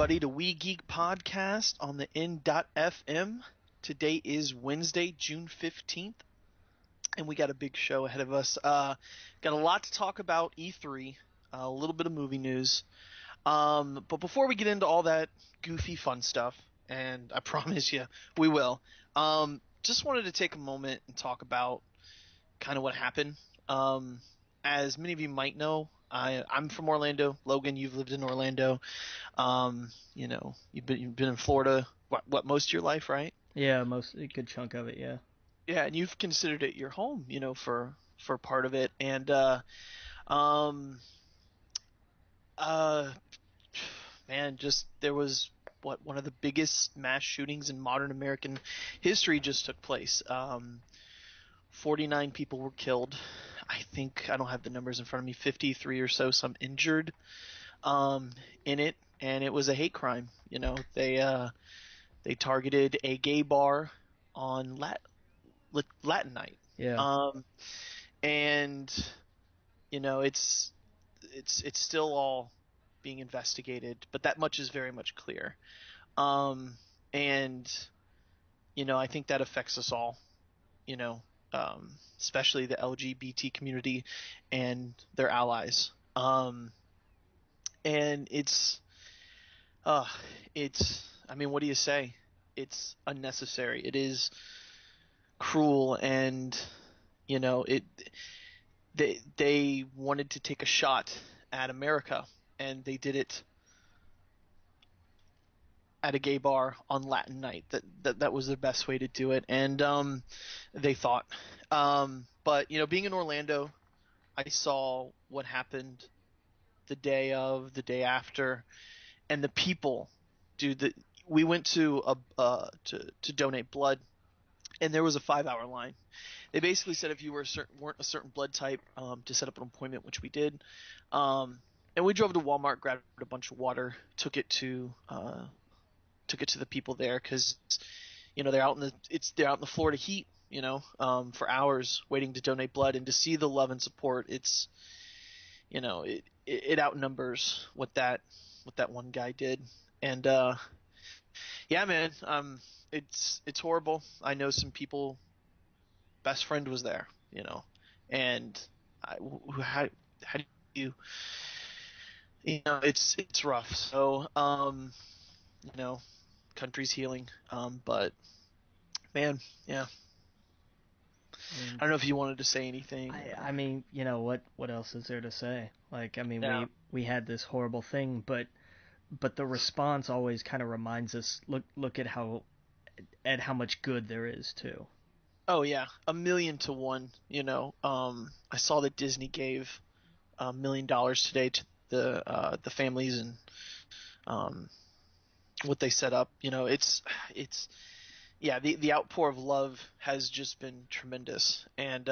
everybody, to We Geek Podcast on the N.FM. Today is Wednesday, June 15th, and we got a big show ahead of us. Got a lot to talk about E3, a little bit of movie news. But before we get into all that goofy fun stuff, and I promise you we will, just wanted to take a moment and talk about kind of what happened. As many of you might know, I'm from Orlando. Logan, you've lived in Orlando. You've been in Florida what most of your life, right? Yeah, a good chunk of it, yeah. Yeah, and you've considered it your home, for part of it. And um uh man, just there was one of the biggest mass shootings in modern American history just took place. 49 people were killed. I think I don't have the numbers in front of me. 53 or so, some injured in it, and it was a hate crime. They targeted a gay bar on Latin night, Yeah. um, and it's still all being investigated, but that much is very much clear. And I think that affects us all. You know, especially the LGBT community and their allies. And uh, I mean, what do you say? It's unnecessary. It is cruel, and you know, it. They wanted to take a shot at America, and they did it at a gay bar on Latin night. That was the best way to do it, and they thought. But being in Orlando, I saw what happened the day of, the day after, and the people, dude. We went to to donate blood, and there was a 5 hour line. They basically said if you weren't a certain blood type, to set up an appointment, which we did. And we drove to Walmart, grabbed a bunch of water, took it to the people there because they're out in the Florida heat, for hours waiting to donate blood, and to see the love and support, it outnumbers what that one guy did. And yeah, man, it's horrible. I know some people. Best friend was there, and how do it's rough. So you know country's healing, but man, yeah, I mean, I don't know if you wanted to say anything. I mean, what else is there to say? Like, I mean, Yeah. we had this horrible thing, but the response always kind of reminds us, look at how much good there is too. Oh yeah, 1,000,000 to 1. I saw that Disney gave $1 million today to the families, and um, what they set up. It's yeah, the outpour of love has just been tremendous, and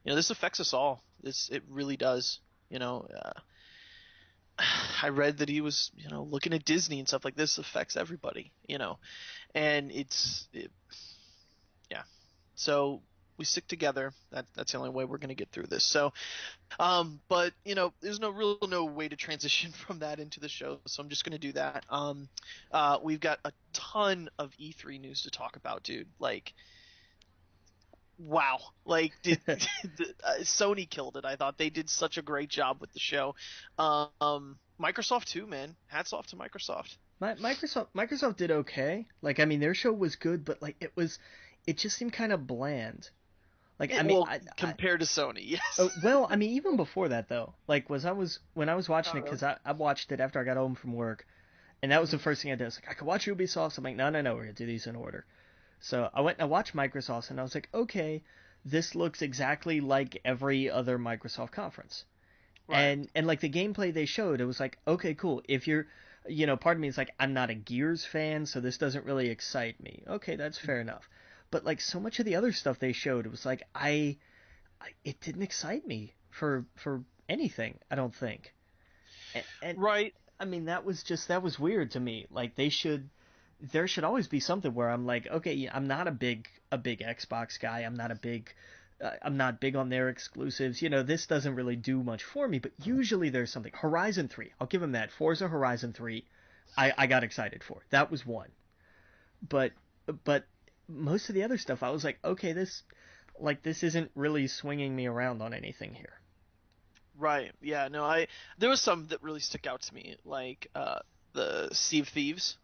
this affects us all. It really does. I read that he was looking at Disney and stuff like this affects everybody. And yeah. So we stick together. That's the only way we're going to get through this. So, but there's no way to transition from that into the show. So I'm just going to do that. We've got a ton of E3 news to talk about, dude. Like, wow. Like, Sony killed it. I thought they did such a great job with the show. Microsoft too, man. Hats off to Microsoft. Microsoft did okay. Like, I mean, their show was good, but like it just seemed kind of bland. Like, I mean, Well, compared to Sony, yes. well, I mean, even before that though, like when I was watching Oh, it, really? because I watched it after I got home from work, and that was the Mhm. first thing I did. I was like, I could watch Ubisoft. So I'm like, no, we're gonna do these in order. So I went and I watched Microsoft, and I was like, okay, this looks exactly like every other Microsoft conference. Right. And like the gameplay they showed, it was like, okay, cool. If you're, part of me is like, I'm not a Gears fan, so this doesn't really excite me. Okay, that's fair enough. But like so much of the other stuff they showed, it was like it didn't excite me for anything. I don't think. And Right. I mean, that was weird to me. Like there should always be something where I'm like, okay, yeah, I'm not a big Xbox guy. I'm not big on their exclusives. This doesn't really do much for me. But usually there's something. Horizon 3, I'll give them that. Forza Horizon 3 I got excited for. That was one. But but most of the other stuff I was like, okay, this isn't really swinging me around on anything here. Right. Yeah. No. There was some that really stuck out to me, like the Sea of Thieves.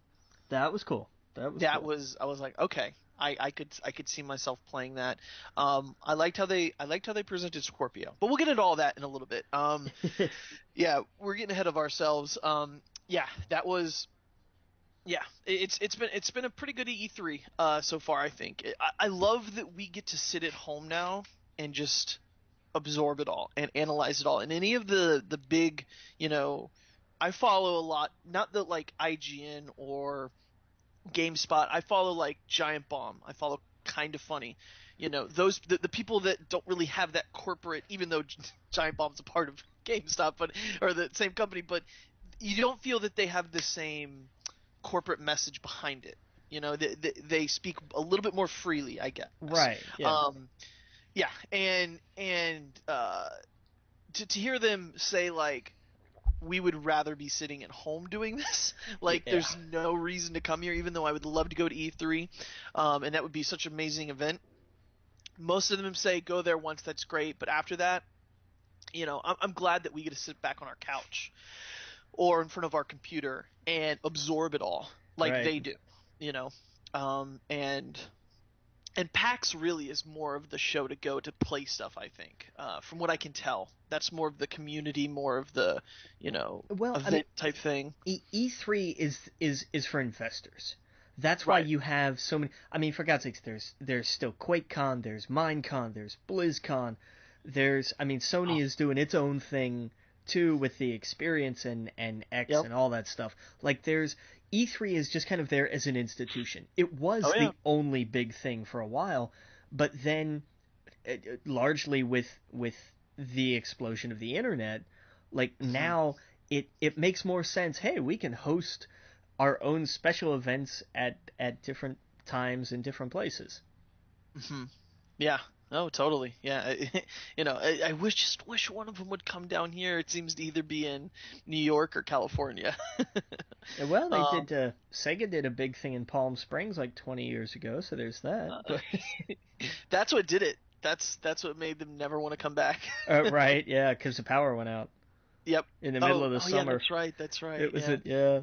That was cool. That was That cool. was I was like, okay, I could see myself playing that. I liked how they presented Scorpio, but we'll get into all that in a little bit. Yeah, we're getting ahead of ourselves. Yeah, that was yeah. It's been a pretty good E3 so far. I think I love that we get to sit at home now and just absorb it all and analyze it all. And any of the big, you know, I follow a lot, not the like IGN or GameSpot. I follow like Giant Bomb. I follow Kind of Funny. You know, those the people that don't really have that corporate, even though Giant Bomb's a part of GameStop, but or the same company, but you don't feel that they have the same corporate message behind it. You know, they speak a little bit more freely, I guess. Right. Yeah. Um, yeah, to hear them say like we would rather be sitting at home doing this. Like, Yeah. there's no reason to come here, even though I would love to go to E3, and that would be such an amazing event. Most of them say go there once, that's great, but after that, you know, I'm glad that we get to sit back on our couch or in front of our computer and absorb it all like Right. they do, you know. And PAX really is more of the show to go to play stuff. I think, from what I can tell, that's more of the community, more of the, you know, Well, I mean, event type thing. E3 is for investors. That's why Right. you have so many. I mean, for God's sakes, there's still QuakeCon, there's Minecon, there's BlizzCon, there's. I mean, Oh, Sony is doing its own thing too with the experience and X yep. and all that stuff. Like there's E3 is just kind of there as an institution. It was Oh yeah. the only big thing for a while, but then largely with the explosion of the internet, like Hmm. now it makes more sense. Hey, we can host our own special events at different times in different places. Hmm. Yeah. Oh, totally. Yeah. You know, I wish just wish one of them would come down here. It seems to either be in New York or California. Well, they um, did. Sega did a big thing in Palm Springs like 20 years ago, so there's that. uh, But that's what did it. That's what made them never want to come back. right, yeah, because the power went out Yep. in the middle Oh, of the oh yeah, summer. that's right. That's It right. was Yeah. it, yeah.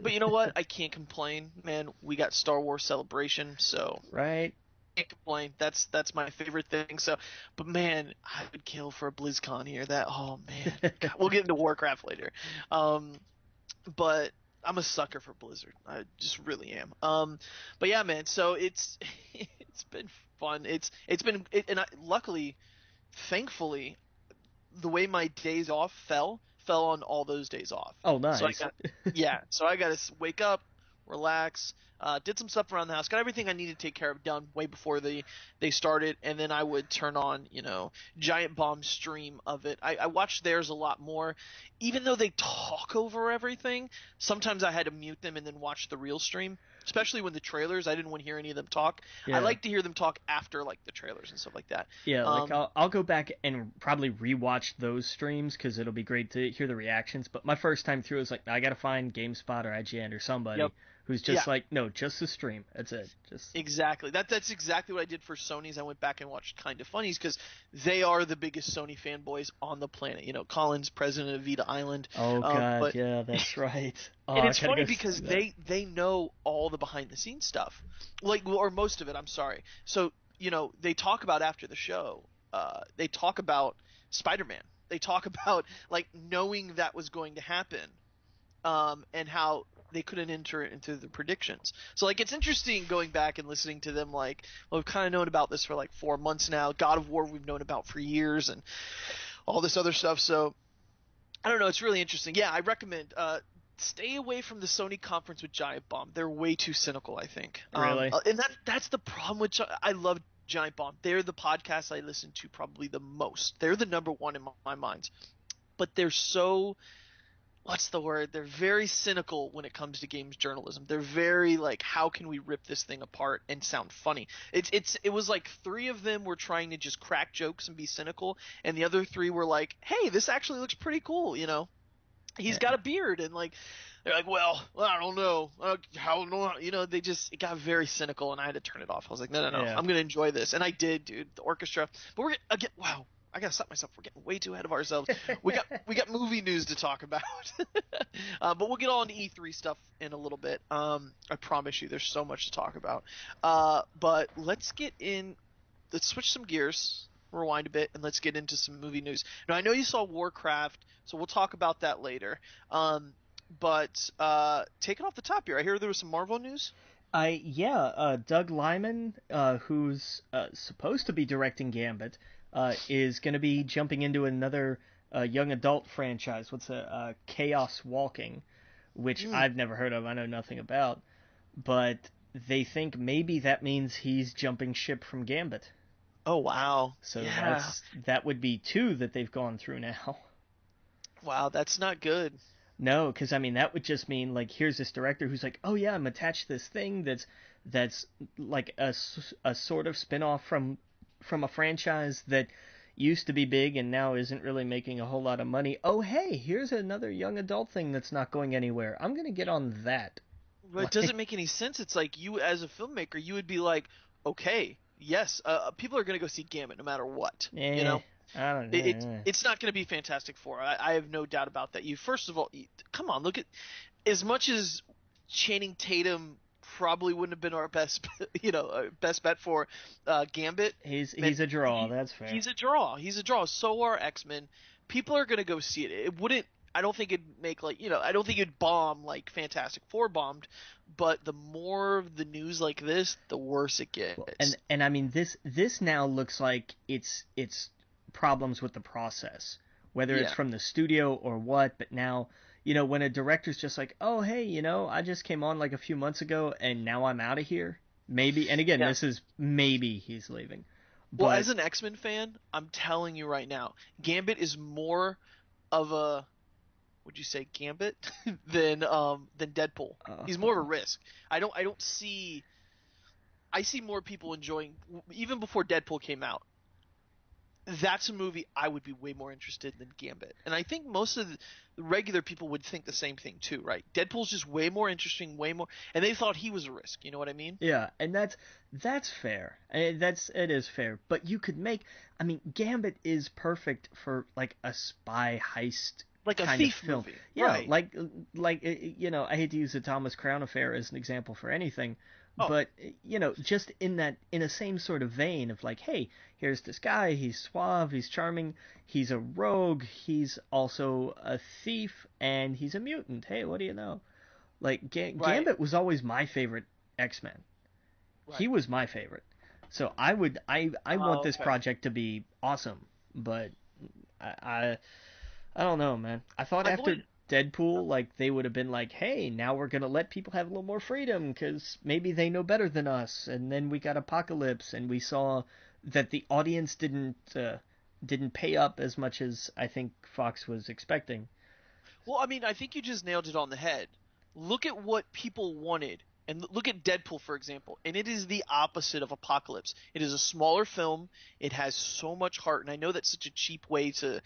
But you know what? I can't complain, man. We got Star Wars Celebration, so Right. can't complain. That's my favorite thing. So, but man, I would kill for a BlizzCon here. That oh man, God, we'll get into Warcraft later. Um, but I'm a sucker for Blizzard. I just really am. But yeah, man. So it's it's been fun. And luckily, thankfully, the way my days off fell on all those days off. Oh, So I nice. got yeah. So I got to wake up, relax, did some stuff around the house, got everything I needed to take care of done way before they started, and then I would turn on, you know, Giant Bomb stream of it. I watched theirs a lot more, even though they talk over everything. Sometimes I had to mute them and then watch the real stream. Especially when the trailers, I didn't want to hear any of them talk. I Yeah. like to hear them talk after like the trailers and stuff like that. Yeah, like Um, I'll go back and probably rewatch those streams because it'll be great to hear the reactions. But my first time through was like, I gotta find GameSpot or IGN or yep. somebody who's Yeah. just like, no, just the stream. That's it. Just Exactly. That's exactly what I did for Sony's. I went back and watched Kind of Funnies because they are the biggest Sony fanboys on the planet. You know, Colin's president of Vita Island. oh god, But yeah, that's right. Oh, and I it's gotta funny go because see that. they know all the behind the scenes stuff, like or most of it. I'm sorry. So you know they talk about after the show. They talk about Spider-Man. They talk about like knowing that was going to happen, and how they couldn't enter it into the predictions. So like it's interesting going back and listening to them like, well, we've kind of known about this for like 4 months now. God of War we've known about for years and all this other stuff. So I don't know, it's really interesting. Yeah, I recommend stay away from the Sony conference with Giant Bomb. They're way too cynical, I think. Really? And that's the problem with I love Giant Bomb. They're the podcast I listen to probably the most. They're the number one in my mind. But they're so what's the word? They're very cynical when it comes to games journalism. They're very like, how can we rip this thing apart and sound funny? It was like three of them were trying to just crack jokes and be cynical, and the other three were like, hey, this actually looks pretty cool, you know. he's got a beard, and like they're like, well, I don't know, how no, they just, it got very cynical, and I had to turn it off. I was like, no, no, no, Yeah. I'm gonna enjoy this, and I did, dude. The orchestra, but we're again, wow. I gotta stop myself. We're getting way too ahead of ourselves. We got movie news to talk about, but we'll get on to E3 stuff in a little bit. I promise you, there's so much to talk about. But let's get in. Let's switch some gears, rewind a bit, and let's get into some movie news. Now, I know you saw Warcraft, so we'll talk about that later. But take it off the top here. I hear there was some Marvel news. Doug Liman, who's supposed to be directing Gambit, is going to be jumping into another young adult franchise. What's Chaos Walking, which Mm. I've never heard of. I know nothing about, but they think maybe that means he's jumping ship from Gambit. Oh wow, So yeah, that would be two that they've gone through now. wow, that's not good. No, because I mean that would just mean like here's this director who's like, oh yeah, I'm attached to this thing that's like a sort of spin-off from a franchise that used to be big and now isn't really making a whole lot of money. Oh hey, here's another young adult thing that's not going anywhere. I'm gonna get on that. But it Like, doesn't make any sense. It's like you, as a filmmaker, you would be like, okay, yes, people are gonna go see Gambit no matter what. You eh, know, I don't it know. it's not gonna be Fantastic Four. I have no doubt about that. You first of all, come on, look at, as much as Channing Tatum probably wouldn't have been our best, best bet for Gambit. Man, He's a draw. That's fair. he's a draw. He's a draw. So are X-Men. People are gonna go see it. It wouldn't. I don't think it'd make like, I don't think it'd bomb like Fantastic Four bombed. But the more of the news like this, the worse it Well, gets. and I mean this now looks like it's problems with the process, whether it's Yeah. from the studio or what. But now, when a director's just like, oh hey, I just came on like a few months ago and now I'm out of here. Maybe, and again, Yeah. this is maybe he's leaving, Well, but as an X-Men fan, I'm telling you right now, Gambit is more of a, would you say Gambit than Deadpool. He's more of a uh, risk. I don't see, I see more people enjoying, even before Deadpool came out. That's a movie I would be way more interested in than Gambit. And I think most of the regular people would think the same thing too, right? Deadpool's just way more interesting, way more, and they thought he was a risk. You know what I mean? yeah, and that's fair. It is fair. But you could make, I mean, Gambit is perfect for like a spy heist Like a kind of thief film. movie, Yeah, right? like I hate to use the Thomas Crown Affair as an example for anything, Oh, but just in a same sort of vein of like, hey, here's this guy, he's suave, he's charming, he's a rogue, he's also a thief, and he's a mutant. Hey, what do you know? Like right, Gambit was always my favorite X-Men. He right. was my favorite. So I want Oh, this okay. project to be awesome, but I I, I don't know, man. I thought I've after always, Deadpool, like they would have been like, hey, now we're gonna let people have a little more freedom because maybe they know better than us. And then we got Apocalypse, and we saw that the audience didn't pay up as much as I think Fox was expecting. well, I mean, I think you just nailed it on the head. Look at what people wanted, and look at Deadpool, for example. And it is the opposite of Apocalypse. It is a smaller film. It has so much heart, and I know that's such a cheap way to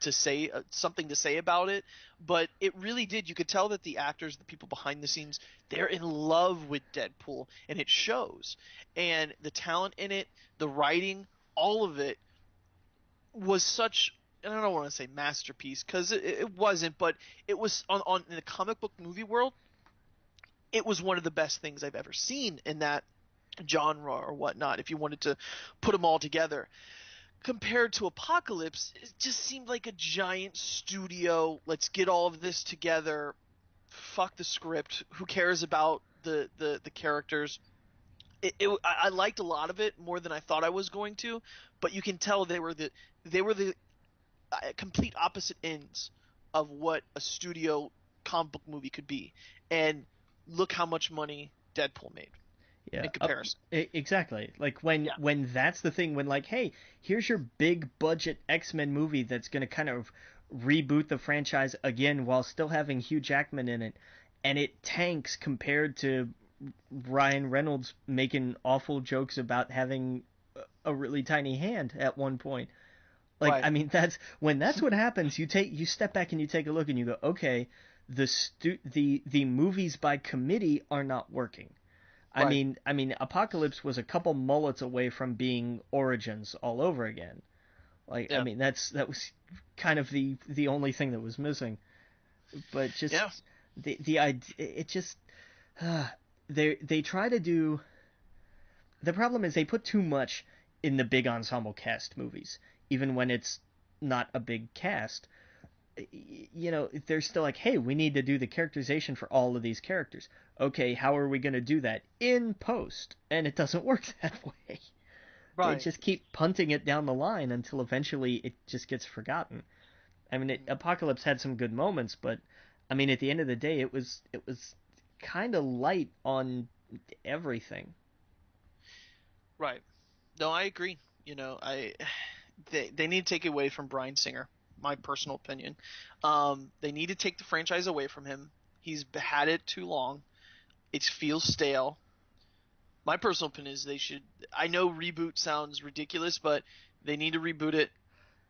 say something to say about it, but it really did. You could tell that the actors, the people behind the scenes, they're in love with Deadpool, and it shows. And the talent in it, the writing, all of it was such, I don't want to say masterpiece because it wasn't, but it was on in the comic book movie world. It was one of the best things I've ever seen in that genre or whatnot. If you wanted to put them all together, compared to Apocalypse, it just seemed like a giant studio. Let's get all of this together. Fuck the script. Who cares about the characters? I liked a lot of it more than I thought I was going to, but you can tell they were the complete opposite ends of what a studio comic book movie could be. And look how much money Deadpool made Yeah, in comparison. exactly. Like when Yeah. that's the thing when like, hey, here's your big budget X-Men movie that's going to kind of reboot the franchise again while still having Hugh Jackman in it, and it tanks compared to Ryan Reynolds making awful jokes about having a really tiny hand at one point. Like, Right. I mean, that's what happens. You step back and you take a look and you go, okay, the movies by committee are not working. Right. I mean, Apocalypse was a couple mullets away from being Origins all over again. Like, I Yeah. mean, that was kind of the only thing that was missing. But just Yeah. the idea, it just they try to do. The problem is they put too much in the big ensemble cast movies, even when it's not a big cast. You know, they're still like, hey, we need to do the characterization for all of these characters. Okay, how are we going to do that in post? And it doesn't work that way. They Right. just keep punting it down the line until eventually it just gets forgotten. I mean, Apocalypse had some good moments, but I mean, at the end of the day, it was kind of light on everything. Right. No, I agree. You know, they need to take it away from Bryan Singer. My personal opinion. They need to take the franchise away from him. He's had it too long. It feels stale. My personal opinion is they should. I know reboot sounds ridiculous, but they need to reboot it.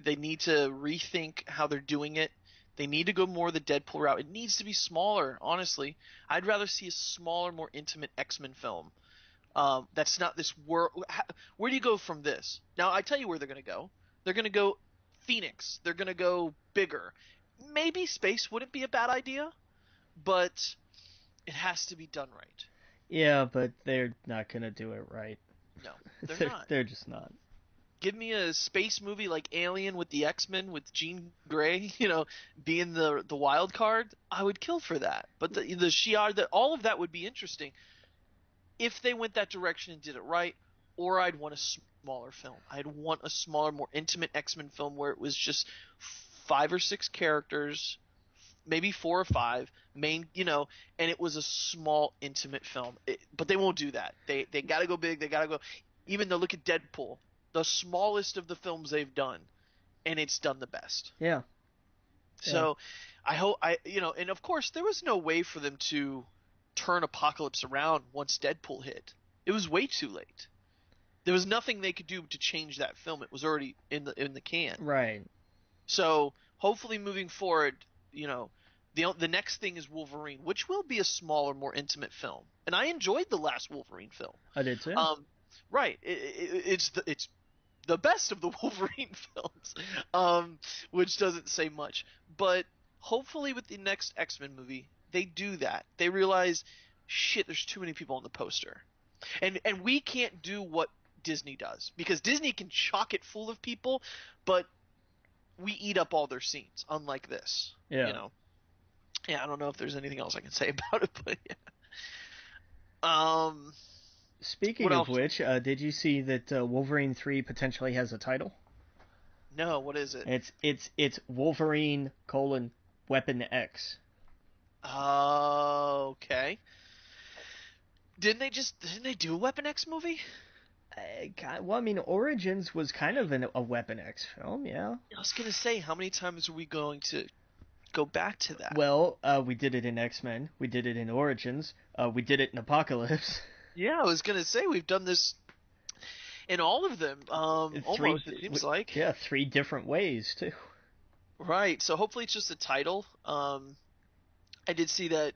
They need to rethink how they're doing it. They need to go more the Deadpool route. It needs to be smaller, honestly. I'd rather see a smaller, more intimate X-Men film. That's not this world. Where do you go from this? Now, I tell you where they're going to go. They're going to go Phoenix. They're going to go bigger. Maybe space wouldn't be a bad idea, but it has to be done right. Yeah, but they're not gonna do it right. No, they're not. They're just not. Give me a space movie like Alien with the X-Men with Jean Grey, you know, being the wild card. I would kill for that. But the Shi'ar, that all of that would be interesting if they went that direction and did it right. Or I'd want a smaller film. I'd want a smaller, more intimate X-Men film where it was just 5 or 6 characters, maybe 4 or 5 main, you know, and it was a small, intimate film. But they won't do that. They got to go big. They got to go. Even though look at Deadpool, the smallest of the films they've done, and it's done the best. Yeah, yeah. So I hope you know, and of course there was no way for them to turn Apocalypse around once Deadpool hit. It was way too late. There was nothing they could do to change that film. It was already in the can. Right. So hopefully moving forward, you know, the next thing is Wolverine, which will be a smaller, more intimate film. And I enjoyed the last Wolverine film. I did too. Right, it's the best of the Wolverine films, which doesn't say much. But hopefully, with the next X-Men movie, they do that. They realize, shit, there's too many people on the poster, and we can't do what Disney does because Disney can chock it full of people, but we eat up all their scenes. Unlike this, you Yeah. know. Yeah, I don't know if there's anything else I can say about it, but yeah. Um, what Speaking of else? which, did you see that Wolverine 3 potentially has a title? No, what is it? It's Wolverine colon Weapon X. Okay. Didn't they do a Weapon X movie? Well, I mean, Origins was kind of a Weapon X film, yeah. I was gonna say, how many times are we going to go back to that? Well, we did it in X-Men, we did it in Origins, we did it in Apocalypse. Yeah, I was gonna say we've done this in all of them. Three, Almost it seems like. yeah, 3 different ways too. Right. So hopefully it's just a title. I did see that.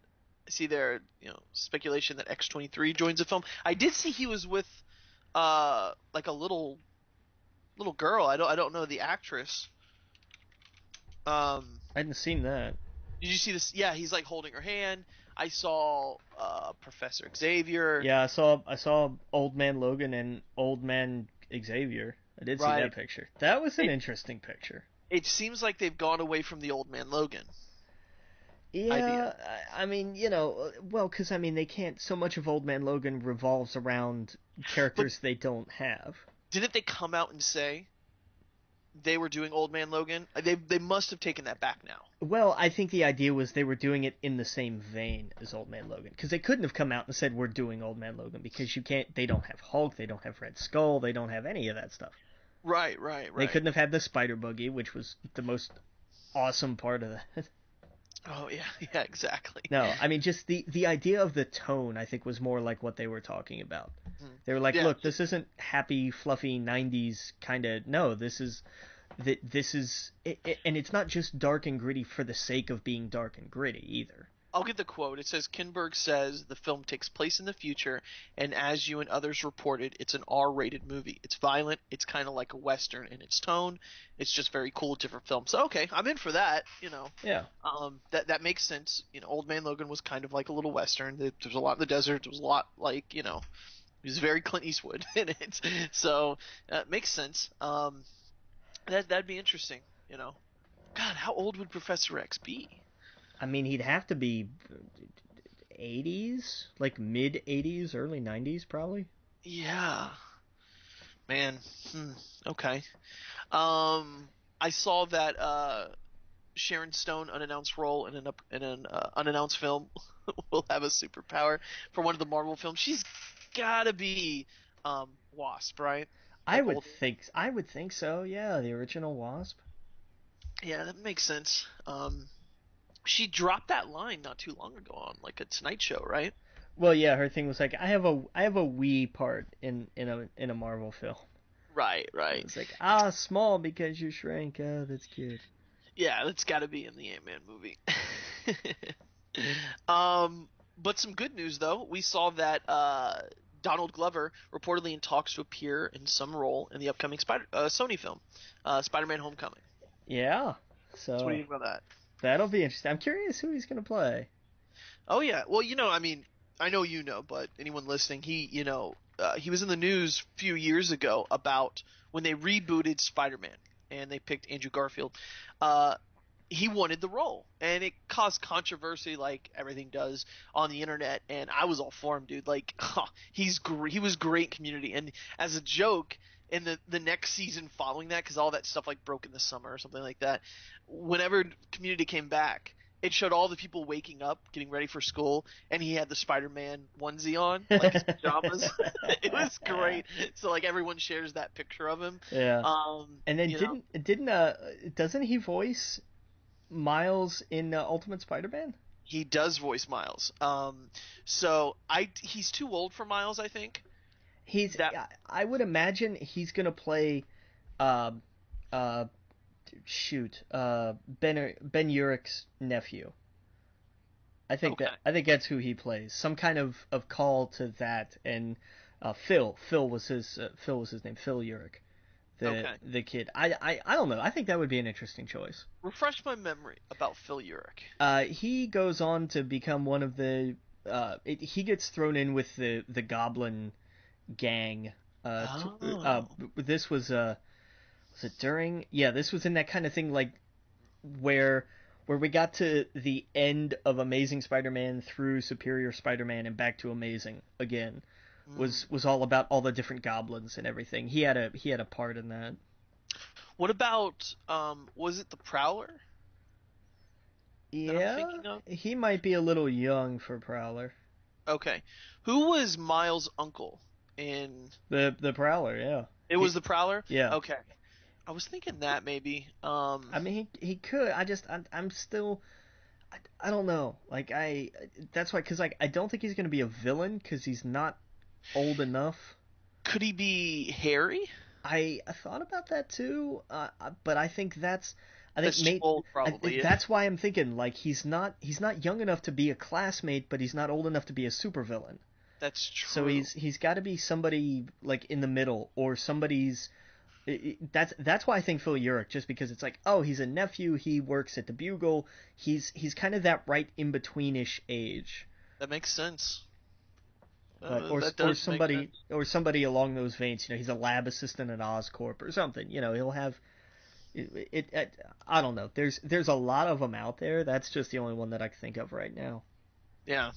See there, you know, speculation that X-23 joins the film. I did see he was with, like a little girl. I don't know the actress. Um, I hadn't seen that. did you see this? Yeah, he's like holding her hand. I saw Professor Xavier. Yeah, I saw Old Man Logan and Old Man Xavier. I did see Right. that picture. That was an It interesting picture. it seems like they've gone away from the Old Man Logan Yeah, idea. I mean, you know, well, because I mean, they can't. So much of Old Man Logan revolves around But characters they don't have. didn't they come out and say they were doing Old Man Logan? They must have taken that back now. Well, I think the idea was they were doing it in the same vein as Old Man Logan, because they couldn't have come out and said we're doing Old Man Logan because you can't. They don't have Hulk, they don't have Red Skull, they don't have any of that stuff. Right, right, They right. couldn't have had the Spider Buggy, which was the most awesome part of that. Oh yeah, yeah, exactly. No, I mean just the idea of the tone I think was more like what they were talking about. Mhm. They were like, Yeah, look, this isn't happy, fluffy '90s kind of. No, this is that this is, and it's not just dark and gritty for the sake of being dark and gritty either. I'll get the quote. It says, Kinberg says the film takes place in the future, and as you and others reported, it's an R-rated movie. It's violent. It's kind of like a Western in its tone. It's just very cool, different film. So, okay, I'm in for that, Yeah. That makes sense. Old Man Logan was kind of like a little Western. There's a lot in the desert. There was a lot, like, he was very Clint Eastwood in it. So, that makes sense. That'd be interesting, God, how old would Professor X be? I mean, he'd have to be 80s, like mid 80s, early 90s, probably. Yeah, man. Okay. I saw that Sharon Stone unannounced role in an unannounced film will have a superpower for one of the Marvel films. She's gotta be Wasp, right? Like old. I would think so. Yeah, the original Wasp. Yeah, that makes sense. She dropped that line not too long ago on like a Tonight Show, right? Well, yeah, her thing was like, I have a wee part in a Marvel film. Right, right. It's like, small because you shrank. Oh, that's cute. Yeah, that's got to be in the Ant-Man movie. But some good news though. We saw that Donald Glover reportedly in talks to appear in some role in the upcoming Sony film, Spider-Man: Homecoming. Yeah. So what do So you think about that? that'll be interesting. I'm curious who he's gonna play. Oh yeah. Well, I mean, I know but anyone listening, he was in the news a few years ago about when they rebooted Spider-Man and they picked Andrew Garfield. Uh, he wanted the role, and it caused controversy like everything does on the internet. And I was all for him, dude. Like, he's great. He was great in Community, and as a joke. In the next season following that, because all that stuff like broke in the summer or something like that, whenever Community came back, it showed all the people waking up, getting ready for school, and he had the Spider-Man onesie on, like his pajamas. It was great. So like everyone shares that picture of him. Yeah. Um, And then you know, doesn't he voice Miles in Ultimate Spider-Man? he does voice Miles. So he's too old for Miles, I think. He's That I would imagine he's gonna play uh uh Ben Urich's nephew. okay, I think that's who he plays. Some kind of call to that, and Phil was his name, Phil Urich, okay. the kid. I don't know. I think that would be an interesting choice. Refresh my memory about Phil Urich. He goes on to become one of the he gets thrown in with the Goblin gang. Oh, This was it during? Yeah, this was in that kind of thing, like where we got to the end of Amazing Spider-Man through Superior Spider-Man and back to Amazing again. hmm. Was all about all the different goblins and everything. He had a part in that. What about was it the Prowler that I'm Yeah, thinking of? he might be a little young for Prowler. Okay, who was Miles' uncle in? The Prowler, yeah. It was the Prowler. Yeah. Okay, I was thinking that maybe. I mean, he could. I'm still. I don't know. Like that's why, cause like I don't think he's gonna be a villain, cause he's not old enough. Could he be Harry? I thought about that too, but I think That's too old, probably. that's why I'm thinking like he's not young enough to be a classmate, but he's not old enough to be a supervillain. That's So true. he's got to be somebody like in the middle, or somebody's. That's why I think Phil Urich, just because it's like, oh, he's a nephew, he works at the Bugle, he's kind of that right in betweenish age. That makes sense. But That does make sense. or somebody along those veins, he's a lab assistant at Oscorp or something. He'll have I don't know. There's a lot of them out there. That's just the only one that I can think of right now. Yeah.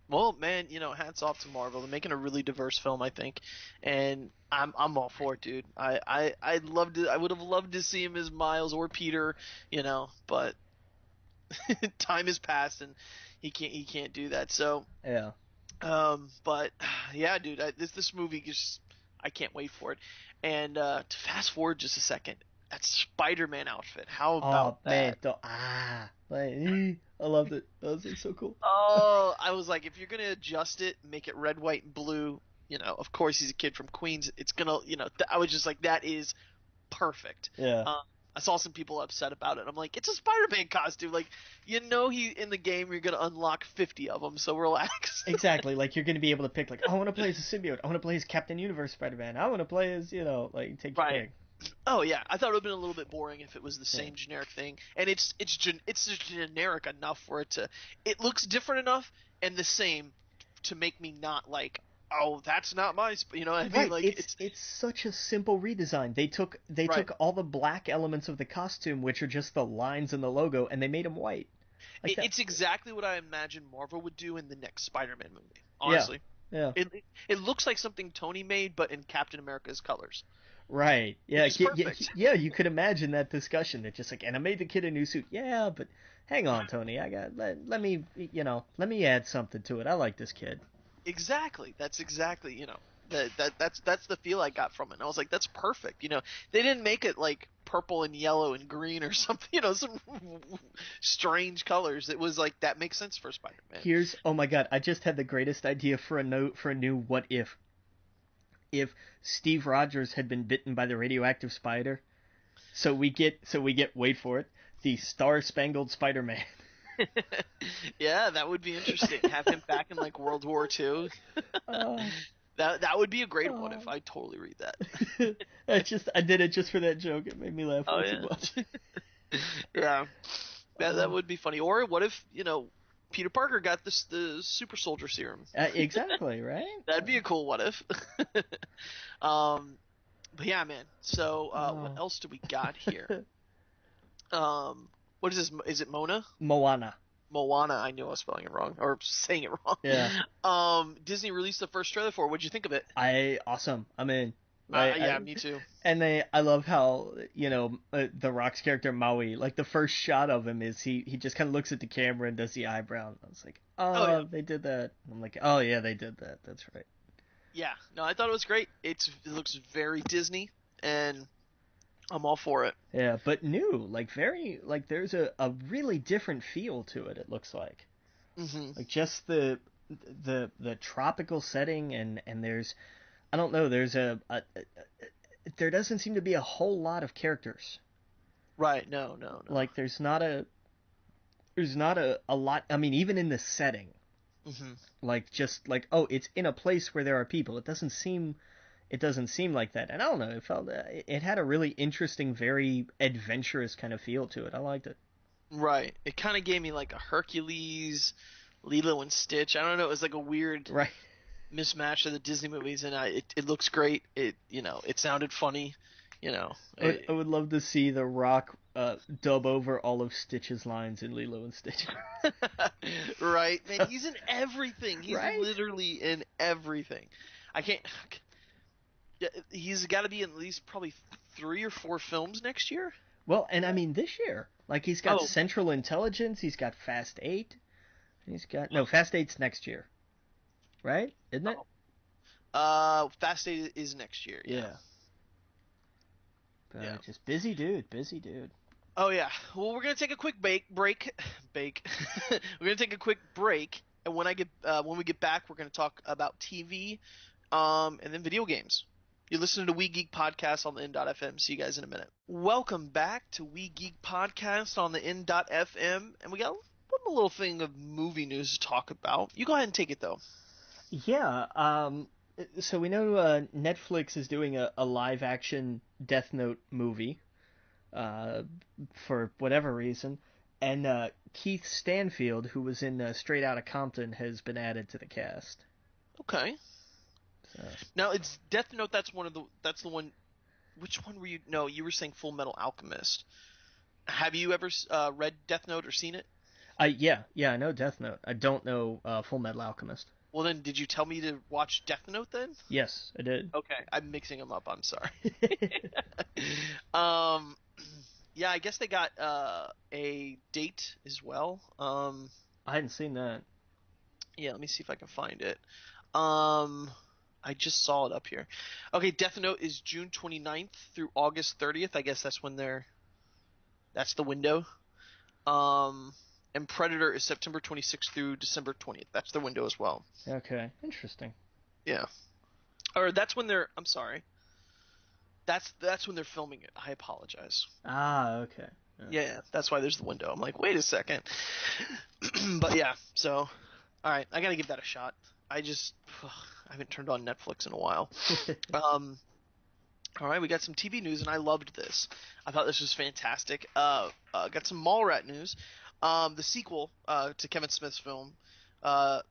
Well, man, hats off to Marvel. They're making a really diverse film, I think, and I'm all for it, dude. I would have loved to see him as Miles or Peter, but time has passed and he can't do that. So, Yeah. but yeah, dude, this movie just I can't wait for it. And to fast forward just a second, that Spider-Man outfit. How about Oh man, that? I loved it. That was like so cool. Oh, I was like, if you're gonna adjust it, make it red, white, and blue. Of course he's a kid from Queens. It's gonna, I was just like, that is perfect. Yeah. I saw some people upset about it. I'm like, it's a Spider-Man costume. Like, he in the game you're gonna unlock 50 of them, so relax. Exactly. Like you're going to be able to pick. Like, I want to play as a symbiote. I want to play as Captain Universe Spider-Man. I want to play as like take your Right. pick. Oh yeah, I thought it would have been a little bit boring if it was the Yeah. same generic thing, and it's just generic enough for it looks different enough and the same to make me not like, oh, that's not you know what I mean? Right. Like It's such a simple redesign. They took right. all the black elements of the costume, which are just the lines and the logo, and they made them white. Like that. It's exactly what I imagine Marvel would do in the next Spider-Man movie. Yeah. Honestly, Yeah. it looks like something Tony made, but in Captain America's colors, Right. which Yeah. is Yeah. perfect. Yeah. You could imagine that discussion. That just like, and I made the kid a new suit. Yeah, but hang on, Tony. Let me let me add something to it. I like this kid. Exactly. That's exactly, that's the feel I got from it. And I was like, that's perfect. They didn't make it like purple and yellow and green or something, some strange colors. It was like that makes sense for Spider-Man. Oh my god, I just had the greatest idea for a note for a new what if Steve Rogers had been bitten by the radioactive spider. So we get wait for it, the Star Spangled Spider-Man. Yeah, that would be interesting. Have him back in like World War II. uh, That would be a great one uh, if I totally read that. I did it just for that joke. It made me laugh Oh way too yeah. much. Yeah. That Uh, would be funny. Or what if, Peter Parker got the super soldier serum? exactly, right? That'd be a cool what if. um but yeah, man. So what Uh, else do we got here? What is this? Is it Mona? Moana. Moana. I knew I was spelling it wrong or saying it wrong. Yeah. Disney released the first trailer for it. What'd you think of it? Awesome. I'm in. Right. Yeah, me too. I love how the Rock's character Maui, like the first shot of him is he just kind of looks at the camera and does the eyebrow. I was like, Oh yeah. oh, they did that. I'm like, oh yeah, they did that. That's right. Yeah. No, I thought it was great. It looks very Disney, and I'm all for it. Yeah, but new, like very, like there's a really different feel to it. It looks Hmm. like just the tropical setting, and there's, I don't know, there doesn't seem to be a whole lot of characters. Right. No. No. No. Like there's not a lot. I mean, even in the setting, Hmm. like just like, oh, it's in a place where there are people. It doesn't seem like that. And I don't know, it had a really interesting, very adventurous kind of feel to it. I liked it. Right. It kind of gave me like a Hercules, Lilo and Stitch. I don't know. It was like a weird Right. mismatch of the Disney movies, and it looks great. It sounded funny. You know. I would, I would love to see The Rock dub over all of Stitch's lines in Lilo and Stitch. Right, man. He's in everything. He's Right? literally in everything. I can't. Yeah, he's got to be in at least probably 3 or 4 films next year. Well, and I mean this year, like he's got Oh, Central Intelligence, he's got Fast Eight, he's got no Fast Eight's next year, right? Isn't it? oh. Fast 8 is next year. Yeah. Yeah. Yeah. But just busy dude, busy dude. Oh yeah. Well, we're gonna take a quick bake. We're gonna take a quick break, and when we get back, we're gonna talk about TV, and then video games. You're listening to We Geek Podcast on the N.FM. See you guys in a minute. Welcome back to We Geek Podcast on the N.FM, and we got one little thing of movie news to talk about. You go ahead and take it though. Yeah. So we know Netflix is doing a live action Death Note movie, uh, for whatever reason, and Keith Stanfield, who was in Straight Outta Compton, has been added to the cast. Okay. So. Now it's Death Note. That's the one. Which one were you? No, you were saying Full Metal Alchemist. Have you ever read Death Note or seen it? Yeah, I know Death Note. I don't know Full Metal Alchemist. Well, then, did you tell me to watch Death Note then? Yes, I did. Okay, I'm mixing them up. I'm sorry. um, yeah, I guess they got a date as well. I hadn't seen that. Yeah, let me see if I can find it. Um, I just saw it up here. Okay, Death Note is June 29th through August 30th. I guess that's the window. And Predator is September 26th through December 20th. That's the window as well. Okay, interesting. Yeah. Or that's when they're. I'm sorry. That's when they're filming it. I apologize. Ah, okay. Yeah, that's why there's the window. I'm like, wait a second. But yeah, so all right, I gotta give that a shot. I just I haven't turned on Netflix in a while. Um, all right, we got some TV news, and I loved this. I thought this was fantastic. Got some Mallrat news. The sequel to Kevin Smith's film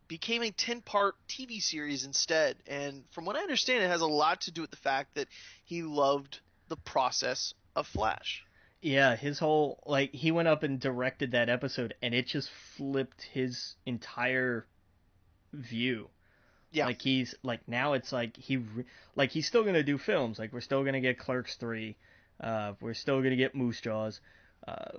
became a 10-part TV series instead, and from what I understand, it has a lot to do with the fact that he loved the process of Flash. Yeah, his whole like he went up and directed that episode, and it just flipped his entire view. Yeah, Like he's like now it's like like he's still gonna do films. Like we're still gonna get Clerks 3, we're still gonna get Moose Jaws, uh,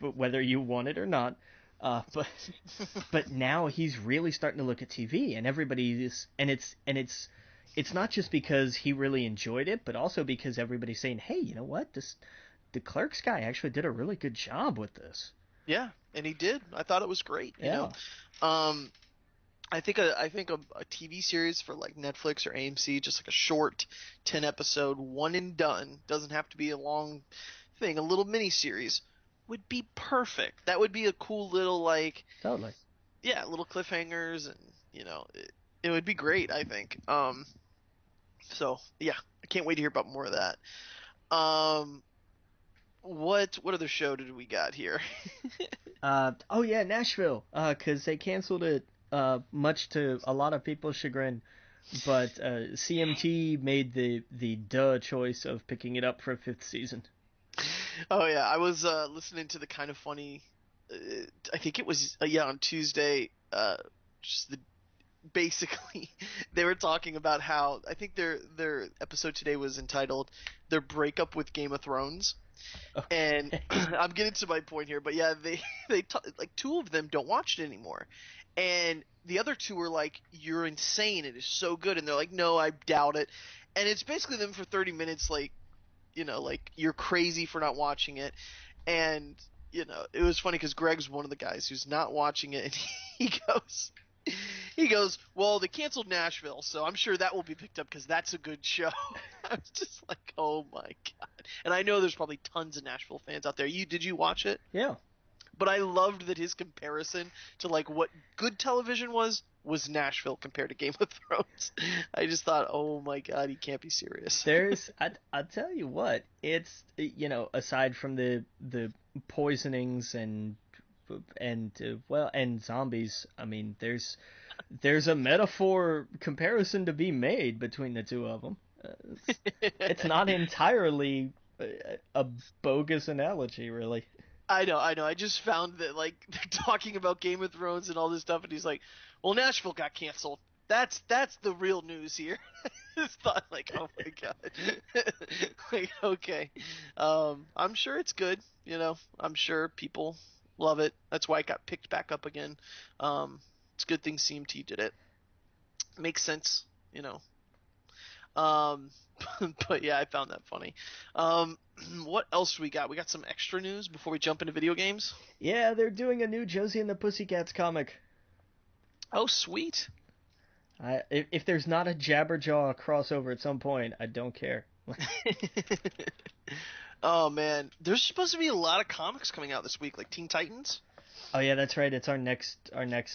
whether you want it or not. But now he's really starting to look at TV, and everybody is, it's not just because he really enjoyed it, but also because everybody's saying, hey, you know what, this the Clerks guy actually did a really good job with this. yeah, and he did. I thought it was great. Yeah, Um, I think a TV series for like Netflix or AMC, just like a short 10 episode, one and done, doesn't have to be a long thing, a little mini series would be perfect. That would be a cool little like totally. yeah, little cliffhangers and it would be great, I think. So yeah, I can't wait to hear about more of that. Um, what other show did we got here? Oh yeah, Nashville. 'Cause they canceled it. Much to a lot of people's chagrin, but CMT made the choice of picking it up for a fifth season. Oh yeah, I was listening to the kind of funny. I think it was yeah on Tuesday. Just the basically they were talking about how I think their episode today was entitled "Their Breakup with Game of Thrones," and Okay. I'm getting to my point here, but yeah, they like two of them don't watch it anymore, and the other two are like, "You're insane! It is so good," and they're like, "No, I doubt it," and it's basically them for 30 minutes like like you're crazy for not watching it. And, it was funny because Greg's one of the guys who's not watching it. And he goes, well, they canceled Nashville, so I'm sure that will be picked up because that's a good show. I was just like, oh my God. And I know there's probably tons of Nashville fans out there. Did you watch it? Yeah. But I loved that his comparison to like what good television was Nashville compared to Game of Thrones. I just thought, oh my God, he can't be serious. I'll tell you what, it's aside from the poisonings and zombies, I mean there's a metaphor comparison to be made between the two of them. It's not entirely a bogus analogy, really. I know, I know. I just found that like they're talking about Game of Thrones and all this stuff, and he's like, "Well, Nashville got canceled. That's the real news here." Just thought like, "Oh my God." Like, okay. I'm sure it's good. I'm sure people love it. That's why it got picked back up again. It's a good thing CMT did it. Makes sense. You know. Um, but yeah, I found that funny. Um, what else do we got? We got some extra news before we jump into video games. Yeah, they're doing a new Josie and the Pussycats comic. Oh, sweet. If there's not a Jabberjaw crossover at some point, I don't care. Oh man, there's supposed to be a lot of comics coming out this week, like Teen Titans. Oh yeah, that's right. It's our next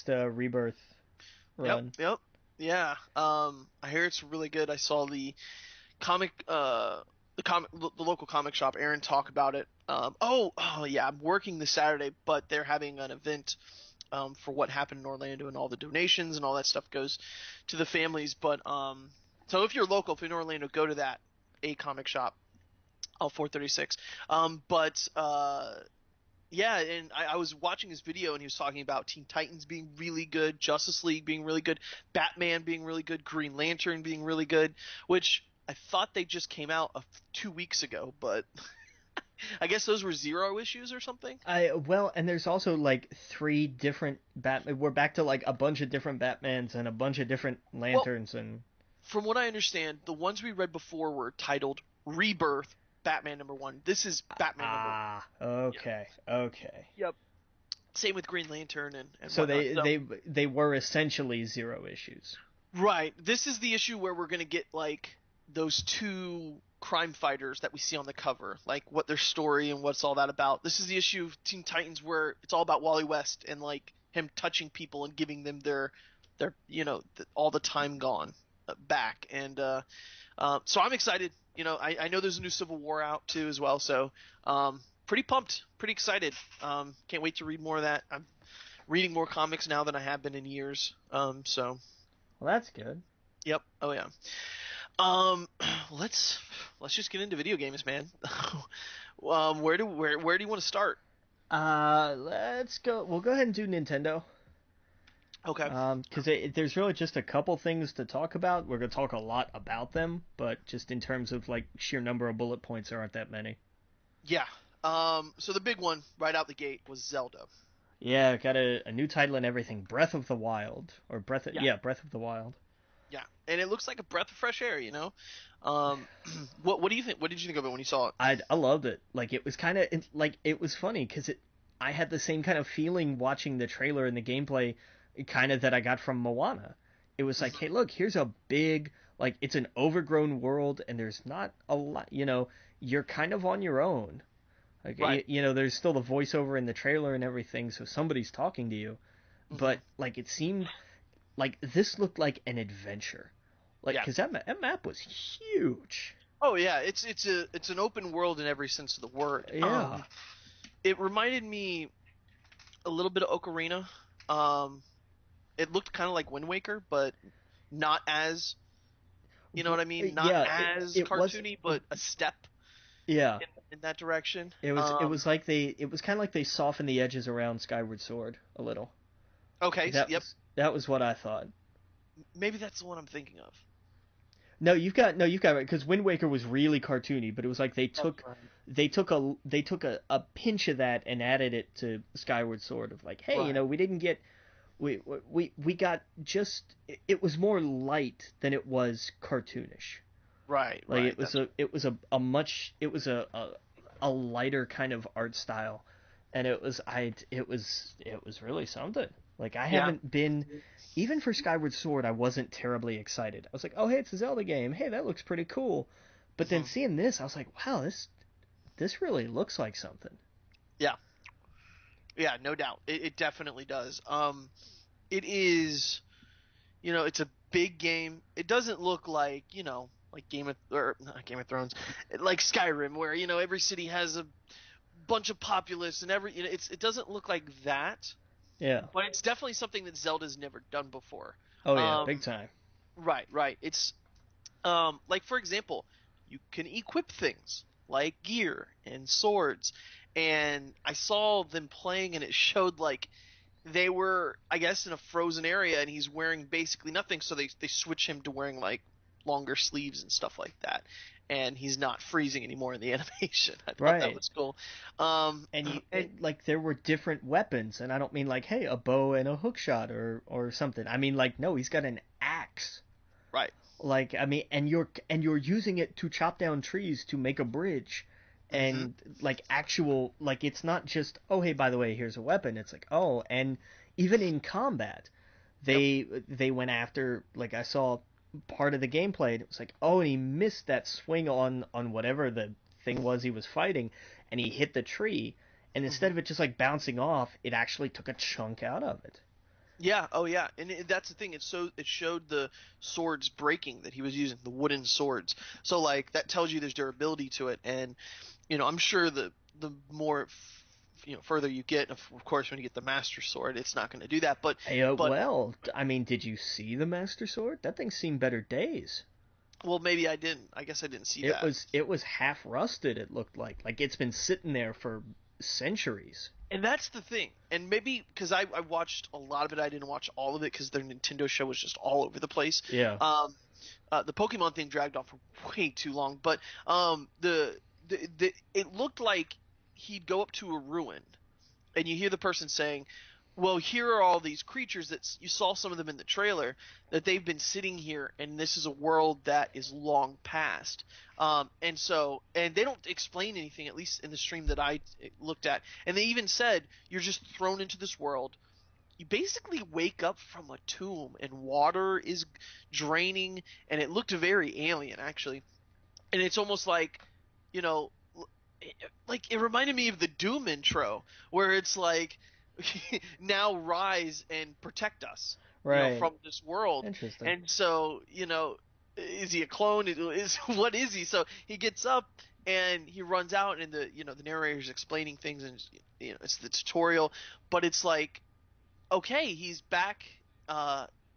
rebirth Yep, run. yep, yeah. I hear it's really good. I saw comic, the local comic shop. Aaron talk about it. Oh yeah, I'm working this Saturday, but they're having an event for what happened in Orlando, and all the donations and all that stuff goes to the families. But so if you're local, if you're in Orlando, go to that a comic shop. Oh, 436. But yeah, and I was watching his video, and he was talking about Teen Titans being really good, Justice League being really good, Batman being really good, Green Lantern being really good, which I thought they just came out 2 weeks ago, but I guess those were zero issues or something. And there's also like three different Batman. We're back to like a bunch of different Batmans and a bunch of different Well, lanterns and from what I understand, the ones we read before were titled Rebirth, Batman #1. This is Batman #1. Yep. okay. Yep. Same with Green Lantern and So whatnot. they So, they they were essentially zero issues. right. This is the issue where we're gonna get like those two crime fighters that we see on the cover, like what their story and what's all that about. This is the issue of Teen Titans where it's all about Wally West and like him touching people and giving them their all the time gone back. And so I'm excited. I know there's a new Civil War out too as well, so pretty pumped, pretty excited. Can't wait to read more of that. I'm reading more comics now than I have been in years. So Well, that's good. yep. Oh yeah. Um, let's just get into video games, man. Where do you want to start? Let's go. We'll go ahead and do Nintendo. Okay. Because there's really just a couple things to talk about. We're gonna talk a lot about them, but just in terms of like sheer number of bullet points, there aren't that many. Yeah. So the big one right out the gate was Zelda. Yeah, got a new title and everything. Breath of the Wild, or Yeah. Breath of the Wild. Yeah. And it looks like a breath of fresh air. Um, what do you think? What did you think of it when you saw it? I loved it. Like it was kind of like it was funny because I had the same kind of feeling watching the trailer and the gameplay, kind of that I got from Moana. It was like, hey, look, here's a big, like, it's an overgrown world and there's not a lot. You're kind of on your own. Like Right. there's still the voiceover in the trailer and everything, so somebody's talking to you. Hmm. But like it seemed like this looked like an adventure. Like, Yeah. because that map was huge. Oh yeah. It's an open world in every sense of the word. Yeah. It reminded me a little bit of Ocarina. Um, it looked kind of like Wind Waker, but not as, you know what I mean? Not Yeah, as it was. cartoony, but a step Yeah, in that direction. it was like it was kind of like they softened the edges around Skyward Sword a little. Okay, yep. That was what I thought. Maybe that's the one I'm thinking of. No, you've got right, because Wind Waker was really cartoony, but it was like That's right. they took a pinch of that and added it to Skyward Sword of like, hey, Right. we didn't get we got just it was more light than it was cartoonish. Right, Like right. That's it was a lighter kind of art style, and it was really something. Like I yeah. haven't been even for Skyward Sword, I wasn't terribly excited. I was like, oh hey, it's a Zelda game. Hey, that looks pretty cool. But then Hmm. seeing this, I was like, wow, this really looks like something. Yeah. Yeah, no doubt. It definitely does. It is, it's a big game. It doesn't look like, like or not Game of Thrones, like Skyrim, where every city has a bunch of populace and it doesn't look like that, Yeah. but it's definitely something that Zelda's never done before. Oh yeah, big Um, time. right, right. It's like for example, you can equip things like gear and swords, and I saw them playing, and it showed like they were, I guess, in a frozen area, and he's wearing basically nothing. So they switch him to wearing like longer sleeves and stuff like that, and he's not freezing anymore in the animation. I thought that Right. was cool. Um, And and like there were different weapons, and I don't mean like hey a bow and a hook shot or something. I mean like no, he's got an axe. right. Like I mean, and you're using it to chop down trees to make a bridge, Hmm. and like actual like it's not just oh hey by the way here's a weapon. It's like oh and even in combat, Yep. they went after like I saw part of the gameplay and it was like oh and he missed that swing on whatever the thing was he was fighting, and he hit the tree, and instead Hmm. of it just like bouncing off, it actually took a chunk out of it. Yeah. Oh, yeah. And that's the thing. It showed the swords breaking that he was using, the wooden swords. So like that tells you there's durability to it. And I'm sure the more further you get, of course, when you get the master sword, it's not going to do that. But Well, I mean, did you see the Master Sword? That thing seen better days. well, maybe I didn't. I guess I didn't see It that. was half rusted. It looked like it's been sitting there for centuries. And that's the thing. And maybe because I watched a lot of it, I didn't watch all of it because their Nintendo show was just all over the place. Yeah. The Pokemon thing dragged on for way too long, but it looked like he'd go up to a ruin, and you hear the person saying, "Well, here are all these creatures that you saw some of them in the trailer that they've been sitting here, and this is a world that is long past." And they don't explain anything, at least in the stream that I looked at. And they even said you're just thrown into this world. You basically wake up from a tomb, and water is draining, and it looked very alien, actually. and it's almost like, you know, like it reminded me of the Doom intro, where it's like, now rise and protect us, Right. from this world. Interesting. And so, is he a clone? What is he? So he gets up and he runs out, and the narrator's explaining things, and it's the tutorial, but it's like, okay, he's back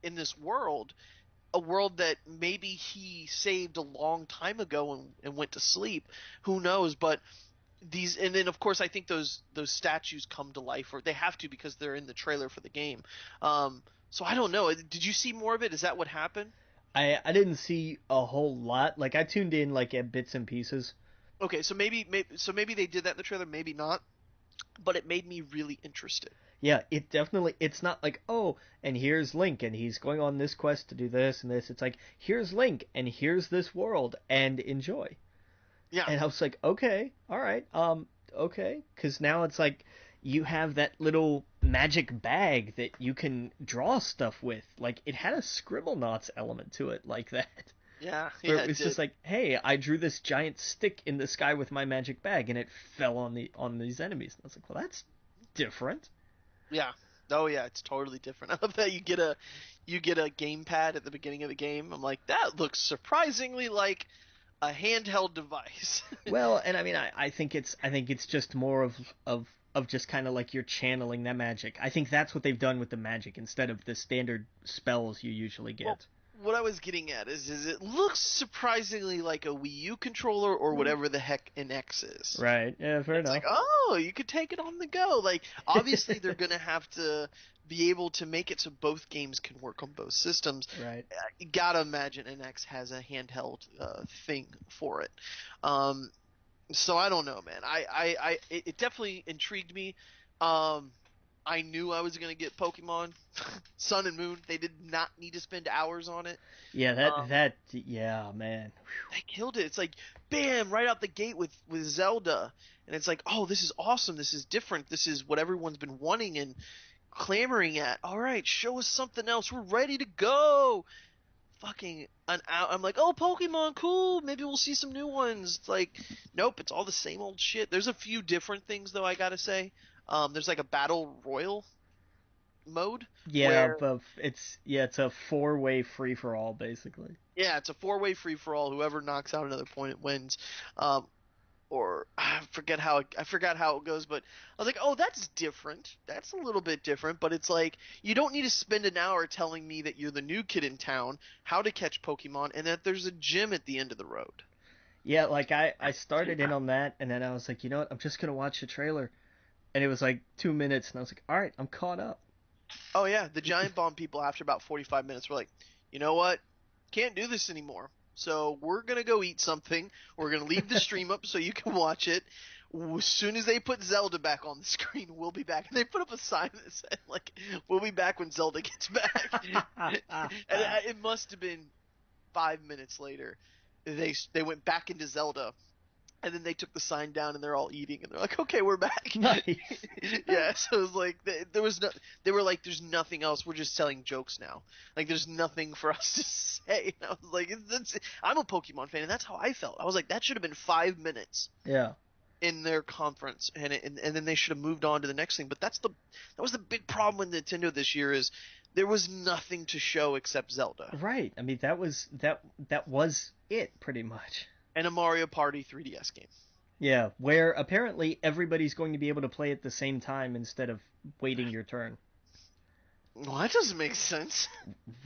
in this world, a world that maybe he saved a long time ago and went to sleep. Who knows? But and then of course I think those statues come to life, or they have to because they're in the trailer for the game. So I don't know. Did you see more of it? Is that what happened? I didn't see a whole lot. Like I tuned in like at bits and pieces. Okay, so maybe they did that in the trailer, maybe not. But it made me really interested. Yeah, it definitely, it's not like, oh, and here's Link and he's going on this quest to do this and this. It's like, here's Link and here's this world and enjoy. Yeah. And I was like, okay, all right, okay, because now it's like you have that little magic bag that you can draw stuff with. Like it had a Scribblenauts element to it, like that, Yeah, where yeah, it it was just did. like, hey, I drew this giant stick in the sky with my magic bag, and it fell on these enemies. And I was like, well, that's different. Yeah. Oh yeah, it's totally different. I love that you get a gamepad at the beginning of the game. I'm like, that looks surprisingly like a handheld device. Well, and I mean, I think it's just more of just kind of like you're channeling that magic. I think that's what they've done with the magic instead of the standard spells you usually Well, get. what I was getting at is it looks surprisingly like a Wii U controller or Mm. whatever the heck an X is. Right. Yeah. Fair It's like, enough. oh, you could take it on the go. Like, obviously, they're gonna have to be able to make it so both games can work on both systems. Right. You gotta imagine NX has a handheld thing for it. Um, so I don't know, man. It definitely intrigued me. Um, I knew I was gonna get Pokemon Sun and Moon. They did not need to spend hours on it. Yeah. Um, Yeah, man. they killed it. It's like bam, right out the gate with Zelda, and it's like, oh, this is awesome. This is different. This is what everyone's been wanting and clamoring at. All right, show us something else. We're ready to go. Fucking an hour. I'm like, oh, Pokemon, cool. Maybe we'll see some new ones. It's like, nope, it's all the same old shit. There's a few different things though. I gotta say, there's like a battle royal mode Yeah, where but it's a four-way free for all basically. yeah, it's a four-way free for all. Whoever knocks out another point wins. Um, or I forgot how it goes, but I was like, oh, that's different. That's a little bit different, but it's like you don't need to spend an hour telling me that you're the new kid in town, how to catch Pokemon, and that there's a gym at the end of the road. Yeah, like I started in on that, and then I was like, you know what? I'm just gonna watch the trailer, and it was like 2 minutes, and I was like, all right, I'm caught up. Oh yeah, the Giant Bomb people after about 45 minutes were like, you know what? Can't do this anymore. So we're gonna go eat something. We're gonna leave the stream up so you can watch it. As soon as they put Zelda back on the screen, we'll be back. And they put up a sign that said like, "We'll be back when Zelda gets back." And it must have been 5 minutes later. They went back into Zelda, and then they took the sign down, and they're all eating, and they're like, "Okay, we're back." Nice. Yeah, so it was like there was no. They were like, "There's nothing else. We're just telling jokes now. Like, there's nothing for us to say." And I was like, I'm a Pokemon fan, and that's how I felt. I was like, that should have been 5 minutes Yeah. in their conference, and then they should have moved on to the next thing. But that was the big problem with Nintendo this year is there was nothing to show except Zelda Right. I mean, that was it pretty much. and a Mario Party 3DS game. Yeah, where apparently everybody's going to be able to play at the same time instead of waiting your turn. Well, that doesn't make sense.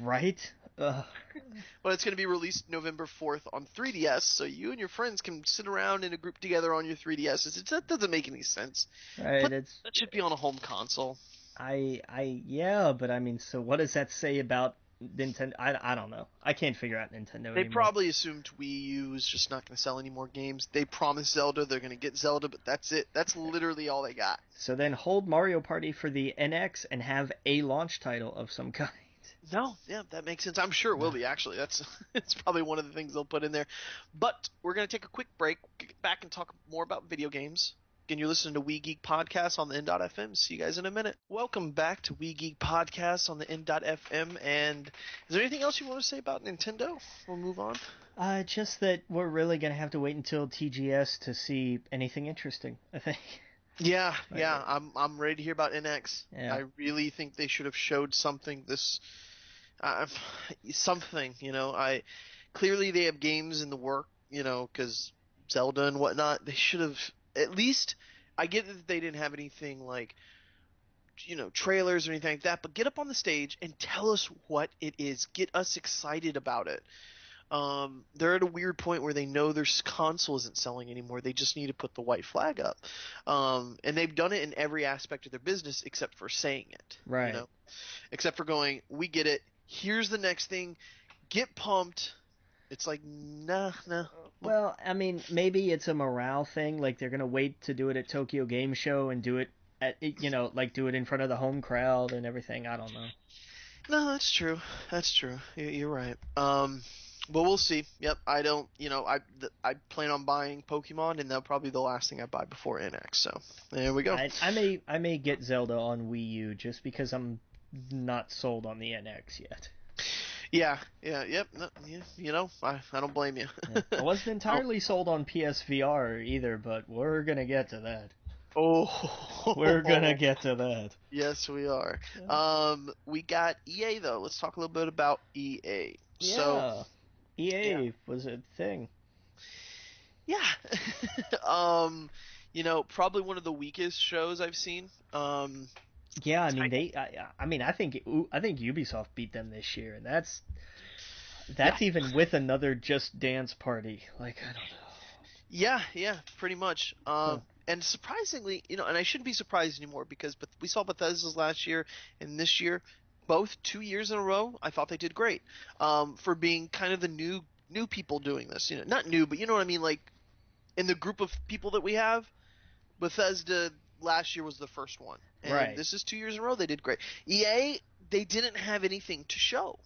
Right? But it's going to be released November 4th on 3DS, so you and your friends can sit around in a group together on your 3DSs. That doesn't make any sense. Right. But that should be on a home console. Yeah, but I mean, so what does that say about Nintendo? I don't know. I can't figure out Nintendo They anymore. probably assumed Wii U is just not going to sell any more games. They promised Zelda, they're going to get Zelda, but that's it. That's literally all they got. So then hold Mario Party for the NX and have a launch title of some kind. No, yeah, that makes sense. I'm sure it will be actually. That's it's probably one of the things they'll put in there. But we're going to take a quick break, get back and talk more about video games. and you're listening to We Geek Podcast on the N.FM. See you guys in a minute. Welcome back to We Geek Podcast on the N.FM. And is there anything else you want to say about Nintendo? We'll move on. Just that we're really gonna have to wait until TGS to see anything interesting, I think. Yeah, I'm ready to hear about NX. Yeah. I really think they should have showed something something, clearly they have games in the work, because Zelda and whatnot. They should have at least. I get that they didn't have anything like, trailers or anything like that, but get up on the stage and tell us what it is. Get us excited about it. They're at a weird point where they know their console isn't selling anymore. They just need to put the white flag up. And they've done it in every aspect of their business except for saying it. Right. Except for going, we get it. Here's the next thing. Get pumped. It's like, nah. Well, I mean, maybe it's a morale thing. Like, they're going to wait to do it at Tokyo Game Show and do it do it in front of the home crowd and everything. I don't know. No, that's true. You're right. But we'll see. Yep, I don't, I plan on buying Pokemon, and that'll probably be the last thing I buy before NX. So there we go. I may get Zelda on Wii U just because I'm not sold on the NX yet. Yeah, yep. No, I don't blame you. Yeah. I wasn't entirely sold on PSVR either, but we're gonna get to that. Oh, we're gonna get to that. Yes, we are. Yeah. We got EA though. Let's talk a little bit about EA. Yeah. So, EA was a thing. Yeah. Probably one of the weakest shows I've seen. Yeah, I mean, I think Ubisoft beat them this year, and that's even with another Just Dance party. Like, I don't know. Yeah, pretty much. And surprisingly, and I shouldn't be surprised anymore because we saw Bethesda's last year and this year, both 2 years in a row. I thought they did great. For being kind of the new people doing this. Not new, but you know what I mean. Like, in the group of people that we have, Bethesda last year was the first one. And right. This is 2 years in a row. They did great. EA, they didn't have anything to show.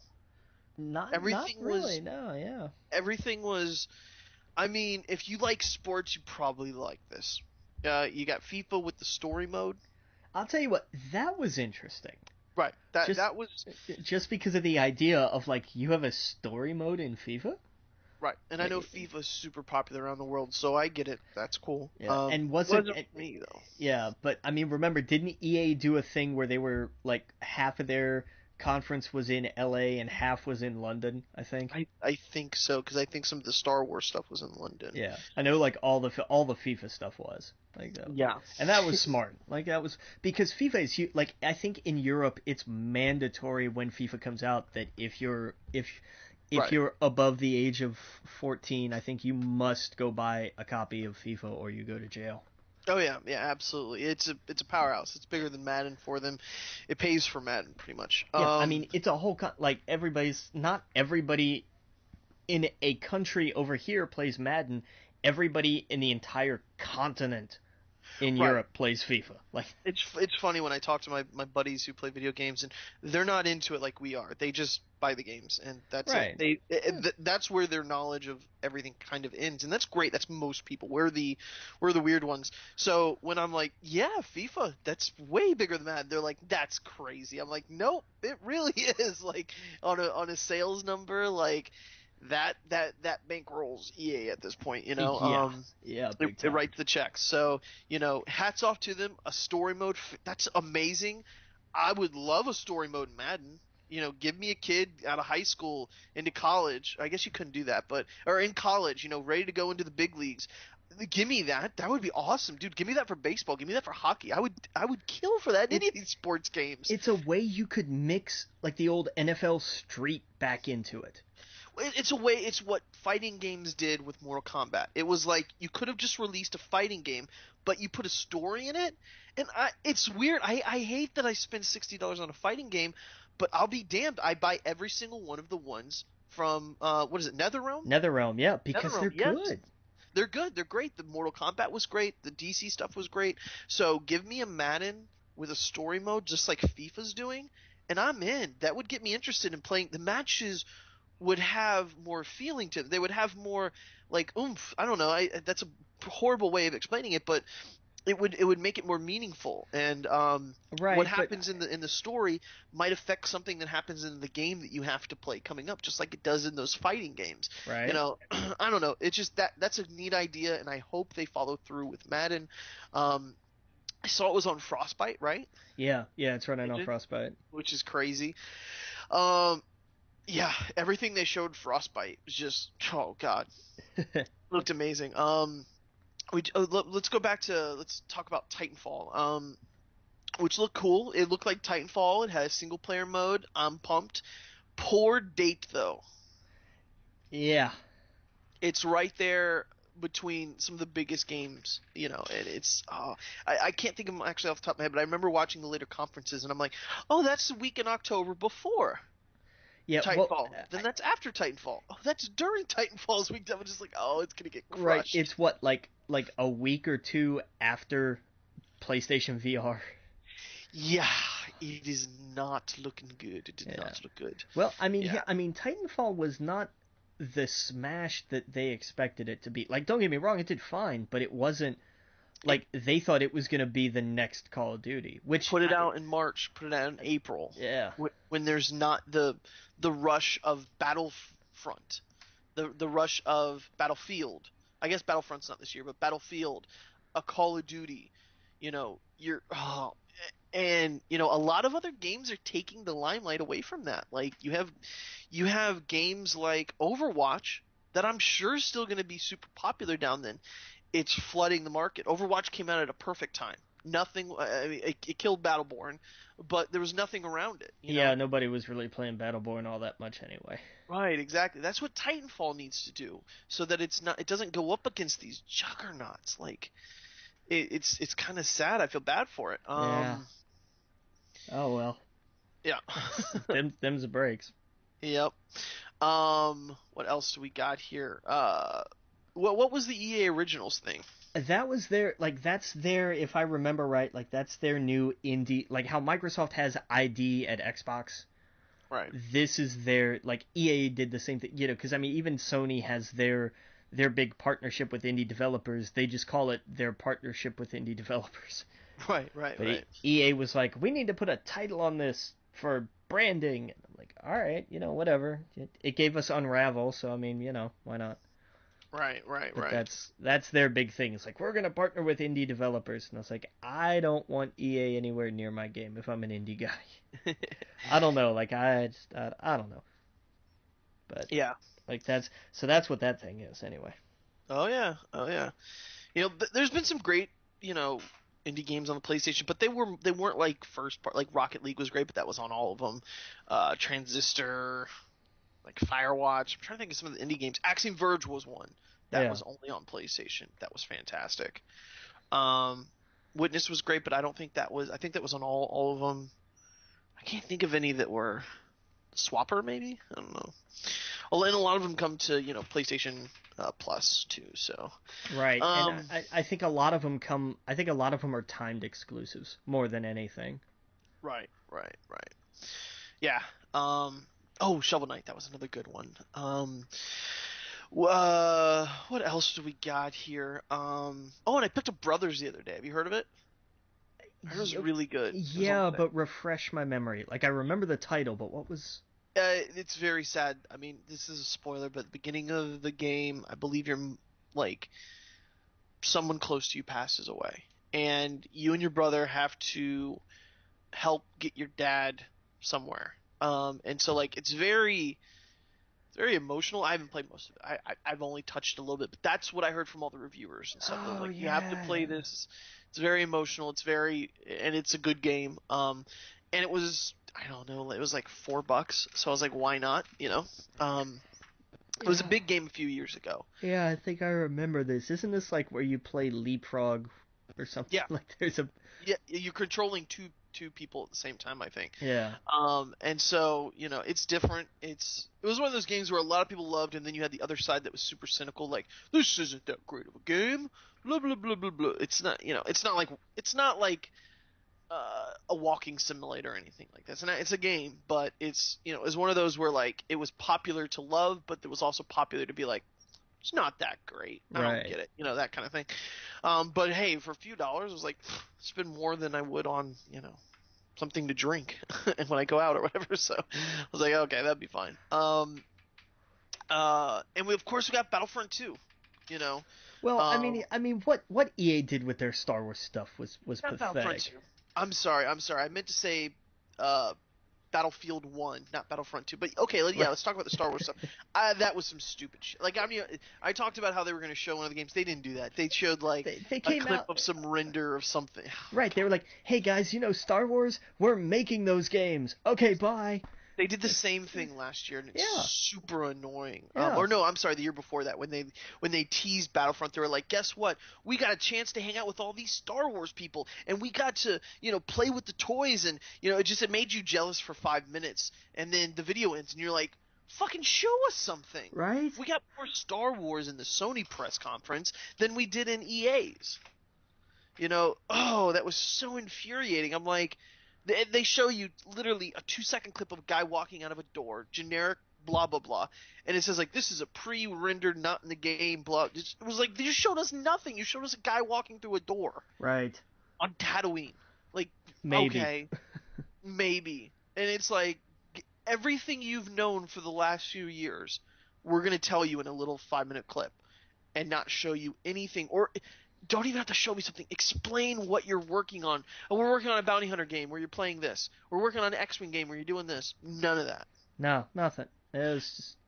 Not really. No, yeah. Everything was. I mean, if you like sports, you probably like this. You got FIFA with the story mode. I'll tell you what, that was interesting. Right. That was just because of the idea of like you have a story mode in FIFA. Right, and I know FIFA is super popular around the world, so I get it. That's cool. Yeah. And wasn't me though. Yeah, but I mean, remember, didn't EA do a thing where they were like half of their conference was in LA and half was in London? I think. I think so, because I think some of the Star Wars stuff was in London. Yeah, I know, like all the FIFA stuff was like that. Yeah, and that was smart. Like that was because FIFA is like I think in Europe it's mandatory when FIFA comes out that if you're above the age of 14, I think you must go buy a copy of FIFA or you go to jail. Oh yeah, absolutely. It's a powerhouse. It's bigger than Madden for them. It pays for Madden pretty much. Yeah, I mean it's a whole like not everybody in a country over here plays Madden. Everybody in the entire continent in Europe plays FIFA. Like it's funny when I talk to my buddies who play video games and they're not into it like we are. They just buy the games and that's it. That's where their knowledge of everything kind of ends, and that's great. That's most people. We're the weird ones. So when I'm like, yeah, FIFA, that's way bigger than that. They're like, that's crazy. I'm like, nope, it really is. Like on a sales number, like. That bankrolls EA at this point, It writes the checks. So, hats off to them. A story mode, that's amazing. I would love a story mode in Madden. Give me a kid out of high school into college. I guess you couldn't do that, or in college, ready to go into the big leagues. Give me that. That would be awesome, dude. Give me that for baseball. Give me that for hockey. I would kill for that in any of these sports games. It's a way you could mix like the old NFL Street back into it. It's a way. It's what fighting games did with Mortal Kombat. It was like you could have just released a fighting game, but you put a story in it. And it's weird. I hate that I spend $60 on a fighting game, but I'll be damned. I buy every single one of the ones from what is it, NetherRealm? NetherRealm, yeah, because they're good. They're good. They're great. The Mortal Kombat was great. The DC stuff was great. So give me a Madden with a story mode, just like FIFA's doing, and I'm in. That would get me interested in playing. The matches would have more feeling to them. They would have more like oomph. I don't know. That's a horrible way of explaining it, but it would make it more meaningful, and what Right, but happens in the story might affect something that happens in the game that you have to play coming up, just like it does in those fighting games. right. I don't know. It's just that's a neat idea, and I hope they follow through with Madden. Um, I saw it was on Frostbite, right? Yeah, yeah, it's running on Engine, Frostbite. which is crazy. Um, yeah, everything they showed Frostbite was just, oh god, looked amazing. Let's go back to, let's talk about Titanfall. Which looked cool. It looked like Titanfall. It had a single player mode. I'm pumped. Poor date though. Yeah. It's right there between some of the biggest games, and it's I can't think of them actually off the top of my head, but I remember watching the later conferences and I'm like, oh, that's the week in October before Yeah, well, Titanfall. Then that's after Titanfall. Oh, that's during Titanfall's week. I was just like, oh, it's gonna get right. crushed. It's what, like a week or two after PlayStation VR. Yeah, it is not looking good. It did Yeah. not look good. Well, Yeah. I mean, Titanfall was not the smash that they expected it to be. Like, don't get me wrong, it did fine, but it wasn't It like they thought it was going to be the next Call of Duty. Which, put it out in March, put it out in April, yeah, when there's not the rush of Battlefront, the rush of Battlefield. I guess Battlefront's not this year, but Battlefield, a Call of Duty, you're and a lot of other games are taking the limelight away from that. Like you have games like Overwatch that I'm sure is still going to be super popular down then. It's flooding the market. Overwatch came out at a perfect time. Nothing. I mean, it killed Battleborn, but there was nothing around it. yeah, nobody was really playing Battleborn all that much anyway. Right, exactly. That's what Titanfall needs to do, so that it doesn't go up against these juggernauts. Like it's kind of sad. I feel bad for it. Yeah. Oh well. Yeah. Them's the breaks. Yep. What else do we got here? What was the EA Originals thing? That was their, like, that's their, if I remember right, like that's their new indie, like how Microsoft has ID at Xbox. Right. This is their, like, EA did the same thing, because I mean even Sony has their big partnership with indie developers. They just call it their partnership with indie developers. Right. Right. But Right. EA was like, we need to put a title on this for branding. And I'm like, all right, whatever. It gave us Unravel, so I mean, why not? Right. Right. But Right. that's their big thing. It's like, we're gonna partner with indie developers, and I was like, I don't want EA anywhere near my game if I'm an indie guy. I don't know, like I don't know, but Yeah. like that's what that thing is anyway. Oh yeah. Oh yeah. There's been some great, indie games on the PlayStation, but they weren't like first part. Like Rocket League was great, but that was on all of them. Transistor, like Firewatch. I'm trying to think of some of the indie games. Axiom Verge was one that Yeah. was only on PlayStation. That was fantastic. Um, Witness was great, but I don't think that was. I think that was on all of them. I can't think of any that were Swapper. Maybe, I don't know. Well, and a lot of them come to PlayStation Plus too. So, Right, and um, I think a lot of them come. I think a lot of them are timed exclusives more than anything. right, right, right. Yeah. Oh, Shovel Knight. That was another good one. What else do we got here? Oh, and I picked up Brothers the other day. Have you heard of it? I heard it was Yeah, really good. It was on yeah, but refresh my memory. Like I remember the title, but what was? It's very sad. I mean, this is a spoiler, but at the beginning of the game, I believe you're like someone close to you passes away, and you and your brother have to help get your dad somewhere. And so like it's very emotional. I haven't played most of it. I've only touched a little bit, but that's what I heard from all the reviewers and stuff. They're Oh like, you have to play yeah. this. It's very emotional. And it's a good game. And it was, I don't know, it was like $4, so I was like, why not? It was a Yeah. big game a few years ago. Yeah, I think I remember this. Isn't this like where you play leapfrog or something? Yeah, Like there's a yeah, you're controlling two people at the same time, I think. yeah. And so, it's different. It was one of those games where a lot of people loved, and then you had the other side that was super cynical, like, this isn't that great of a game, blah blah blah blah blah. It's not like a walking simulator or anything like that. It's a game, but it's one of those where like it was popular to love, but it was also popular to be like, It's not that great. I don't Right. get it. That kind of thing. But hey, for a few dollars, I was like, spend more than I would on, something to drink and when I go out or whatever. So I was like, okay, that'd be fine. And we of course we got Battlefront 2. You know, Well, um, what EA did with their Star Wars stuff was not Battlefront pathetic. 2. I'm sorry. I meant to say uh Battlefield 1, not Battlefront 2. But okay, Right. let's talk about the Star Wars stuff. That was some stupid shit. Like, I mean, I talked about how they were going to show one of the games. They didn't do that. They showed like They a came clip out of some render of something. Oh, right. They were like, "Hey guys, Star Wars? We're making those games. Okay, bye." they did the It's same thing last year, and it's yeah, super annoying. yeah. Or no, I'm sorry, the year before that, when they teased Battlefront, they were like, "Guess what? We got a chance to hang out with all these Star Wars people, and we got to, play with the toys, and it made you jealous for 5 minutes, and then the video ends, and you're like, fucking show us something. Right. We got more Star Wars in the Sony press conference than we did in EA's. Oh, that was so infuriating. I'm like, they show you literally a 2-second clip of a guy walking out of a door, generic blah blah blah, and it says like this is a pre-rendered, not in the game blah. It was like you showed us nothing. You showed us a guy walking through a door Right. on Tatooine. Like, Maybe. okay, maybe, and it's like everything you've known for the last few years, we're gonna tell you in a little 5-minute clip and not show you anything, or don't even have to show me something. Explain what you're working on. Oh, we're working on a bounty hunter game where you're playing this. We're working on an X-wing game where you're doing this. None of that. No, nothing. It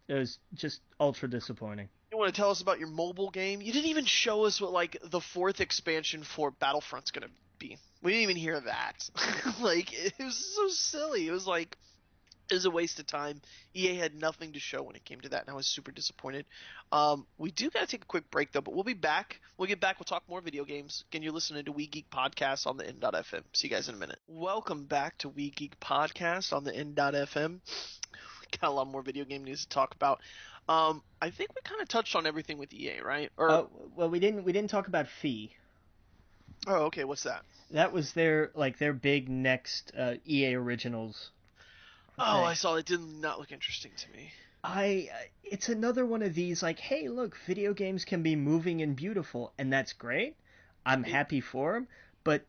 was just ultra disappointing. You want to tell us about your mobile game? You didn't even show us what like the fourth expansion for Battlefront's gonna be. We didn't even hear that. Like, it was so silly. It was a waste of time. EA had nothing to show when it came to that, and I was super disappointed. We do gotta take a quick break though, but we'll be back. We'll get back. We'll talk more video games. Again, you're listening to We Geek Podcast on the N.FM. See you guys in a minute. Welcome back to We Geek Podcast on the N.FM. We got a lot more video game news to talk about. I think we kind of touched on everything with EA, right? Or Well, we didn't talk about Fee. oh, okay. What's that? That was their big next EA Originals Oh, thing. I saw it. Did not look interesting to me. It's another one of these like, hey, look, video games can be moving and beautiful, and that's great. I'm It happy for them, but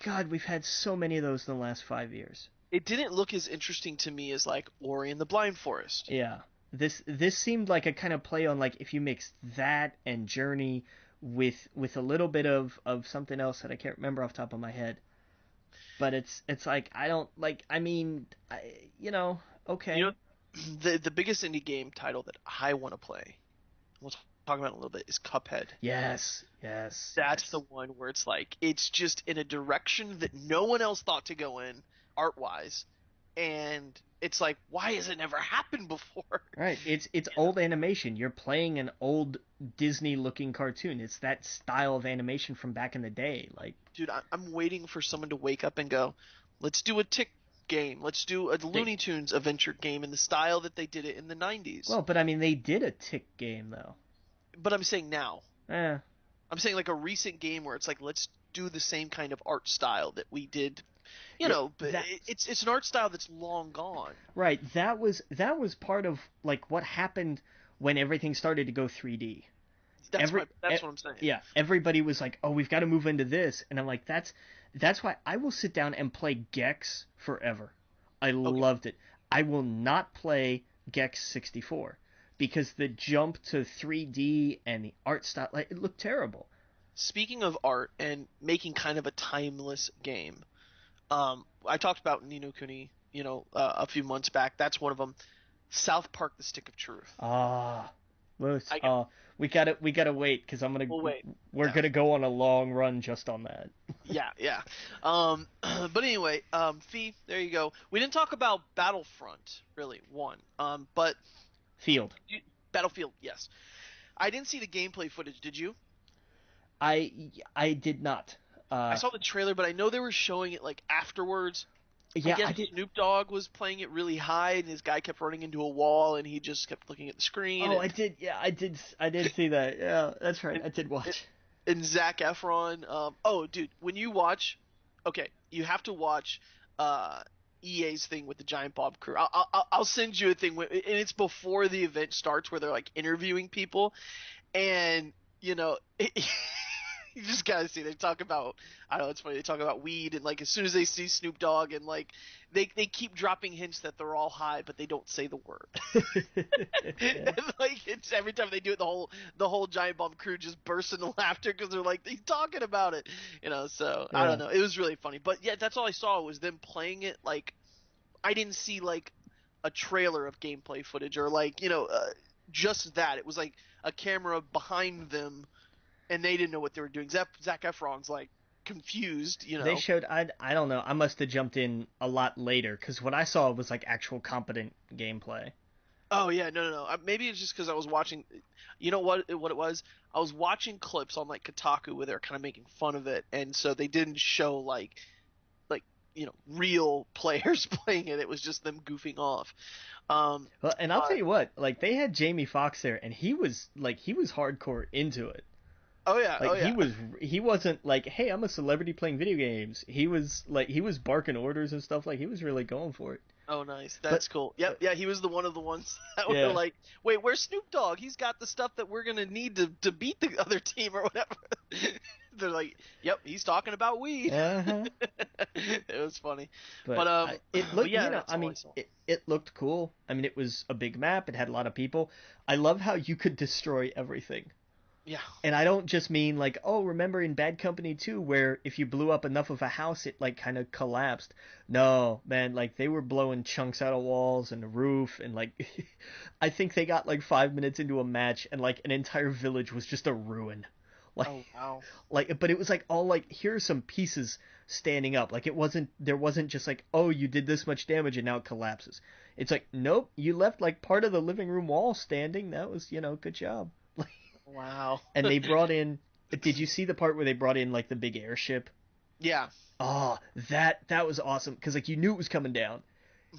God, we've had so many of those in the last 5 years. it didn't look as interesting to me as like Ori and the Blind Forest. Yeah, this seemed like a kind of play on like if you mix that and Journey with a little bit of something else that I can't remember off the top of my head. But it's like I don't like. I mean, You okay. know, the biggest indie game title that I want to play, we'll talk about it in a little bit, is Cuphead. Yes, yes, That's the yes. one where it's like it's just in a direction that no one else thought to go in art wise, and it's like why has it never happened before? Right. It's You know, old animation. You're playing an old Disney looking cartoon. It's that style of animation from back in the day. Like dude, I'm waiting for someone to wake up and go, let's do a Tick game, let's do a they Looney Tunes adventure game in the style that they did it in the 90s. well, but I mean they did a Tick game though. But I'm saying now. Eh. I'm saying like a recent game where it's like let's do the same kind of art style that we did, Yeah, but that it's an art style that's long gone. right. That was part of like what happened when everything started to go 3D. That's what I'm saying. Yeah, everybody was like, "Oh, we've got to move into this," and I'm like, "That's why I will sit down and play Gex forever. I Okay. loved it. I will not play Gex 64 because the jump to 3D and the art style, like, it looked terrible. Speaking of art and making kind of a timeless game, I talked about Ni no Kuni, a few months back. That's one of them. South Park: The Stick of Truth. Ah, Louis, I got. we gotta wait because We'll wait. we're Yeah. gonna go on a long run just on that. Yeah, yeah. But anyway, Fee, there you go. We didn't talk about Battlefront, really, one. But Field. Battlefield, yes. I didn't see the gameplay footage. Did you? I did not. I Uh, saw the trailer, but I know they were showing it like afterwards. I yeah, guess I did. Snoop Dogg was playing it really high, and his guy kept running into a wall, and he just kept looking at the screen. Oh, I did. Yeah, I did. I did see that. Yeah, that's right. And, I did and, watch. and Zac Efron. Oh, dude, when you watch, okay, you have to watch uh, EA's thing with the Giant Bomb crew. I'll send you a thing, and it's before the event starts where they're like interviewing people, and you know, you just gotta see. They talk about, I don't know, it's funny. They talk about weed, and like as soon as they see Snoop Dogg, and like they keep dropping hints that they're all high, but they don't say the word. And, like it's every time they do it, the whole Giant Bomb crew just bursts into laughter because they're like he's talking about it, you know. So I don't Yeah. know. It was really funny, but yeah, that's all I saw was them playing it. Like I didn't see like a trailer of gameplay footage or like just that. It was like a camera behind them and they didn't know what they were doing. Zac Efron's like confused, you They know. showed I don't know. I must have jumped in a lot later because what I saw was like actual competent gameplay. Oh yeah, no, no, no. Maybe it's just because I was watching. You know what it was? I was watching clips on like Kotaku where they're kind of making fun of it, and so they didn't show like real players playing it. It was just them goofing off. Well, and I'll tell But you what, like they had Jamie Foxx there, and he was hardcore into it. oh yeah, Like oh yeah. he wasn't like, hey, I'm a celebrity playing video games. He was barking orders and stuff. Like he was really going for it. Oh, nice. But That's cool. Yep, yeah, he was the one of the ones that were yeah, like, "Wait, where's Snoop Dogg? He's got the stuff that we're gonna need to beat the other team or whatever." They're like, "Yep, he's talking about weed." uh huh. It was funny, but But it but looked, yeah, I that's all I mean, saw. it looked cool. I mean, it was a big map. It had a lot of people. I love how you could destroy everything. Yeah. And I don't just mean like, oh, remember in Bad Company 2 where if you blew up enough of a house, it like kind of collapsed. No, man, like they were blowing chunks out of walls and the roof and like, I think they got like 5 minutes into a match and like an entire village was just a ruin. Like, Oh wow. but it was like all like, here are some pieces standing up. Like there wasn't just like, oh, you did this much damage and now it collapses. It's like, nope, you left like part of the living room wall standing. That was, good job. Wow. And they brought in. Did you see the part where they brought in like the big airship? Yeah. Oh, that was awesome because like you knew it was coming down.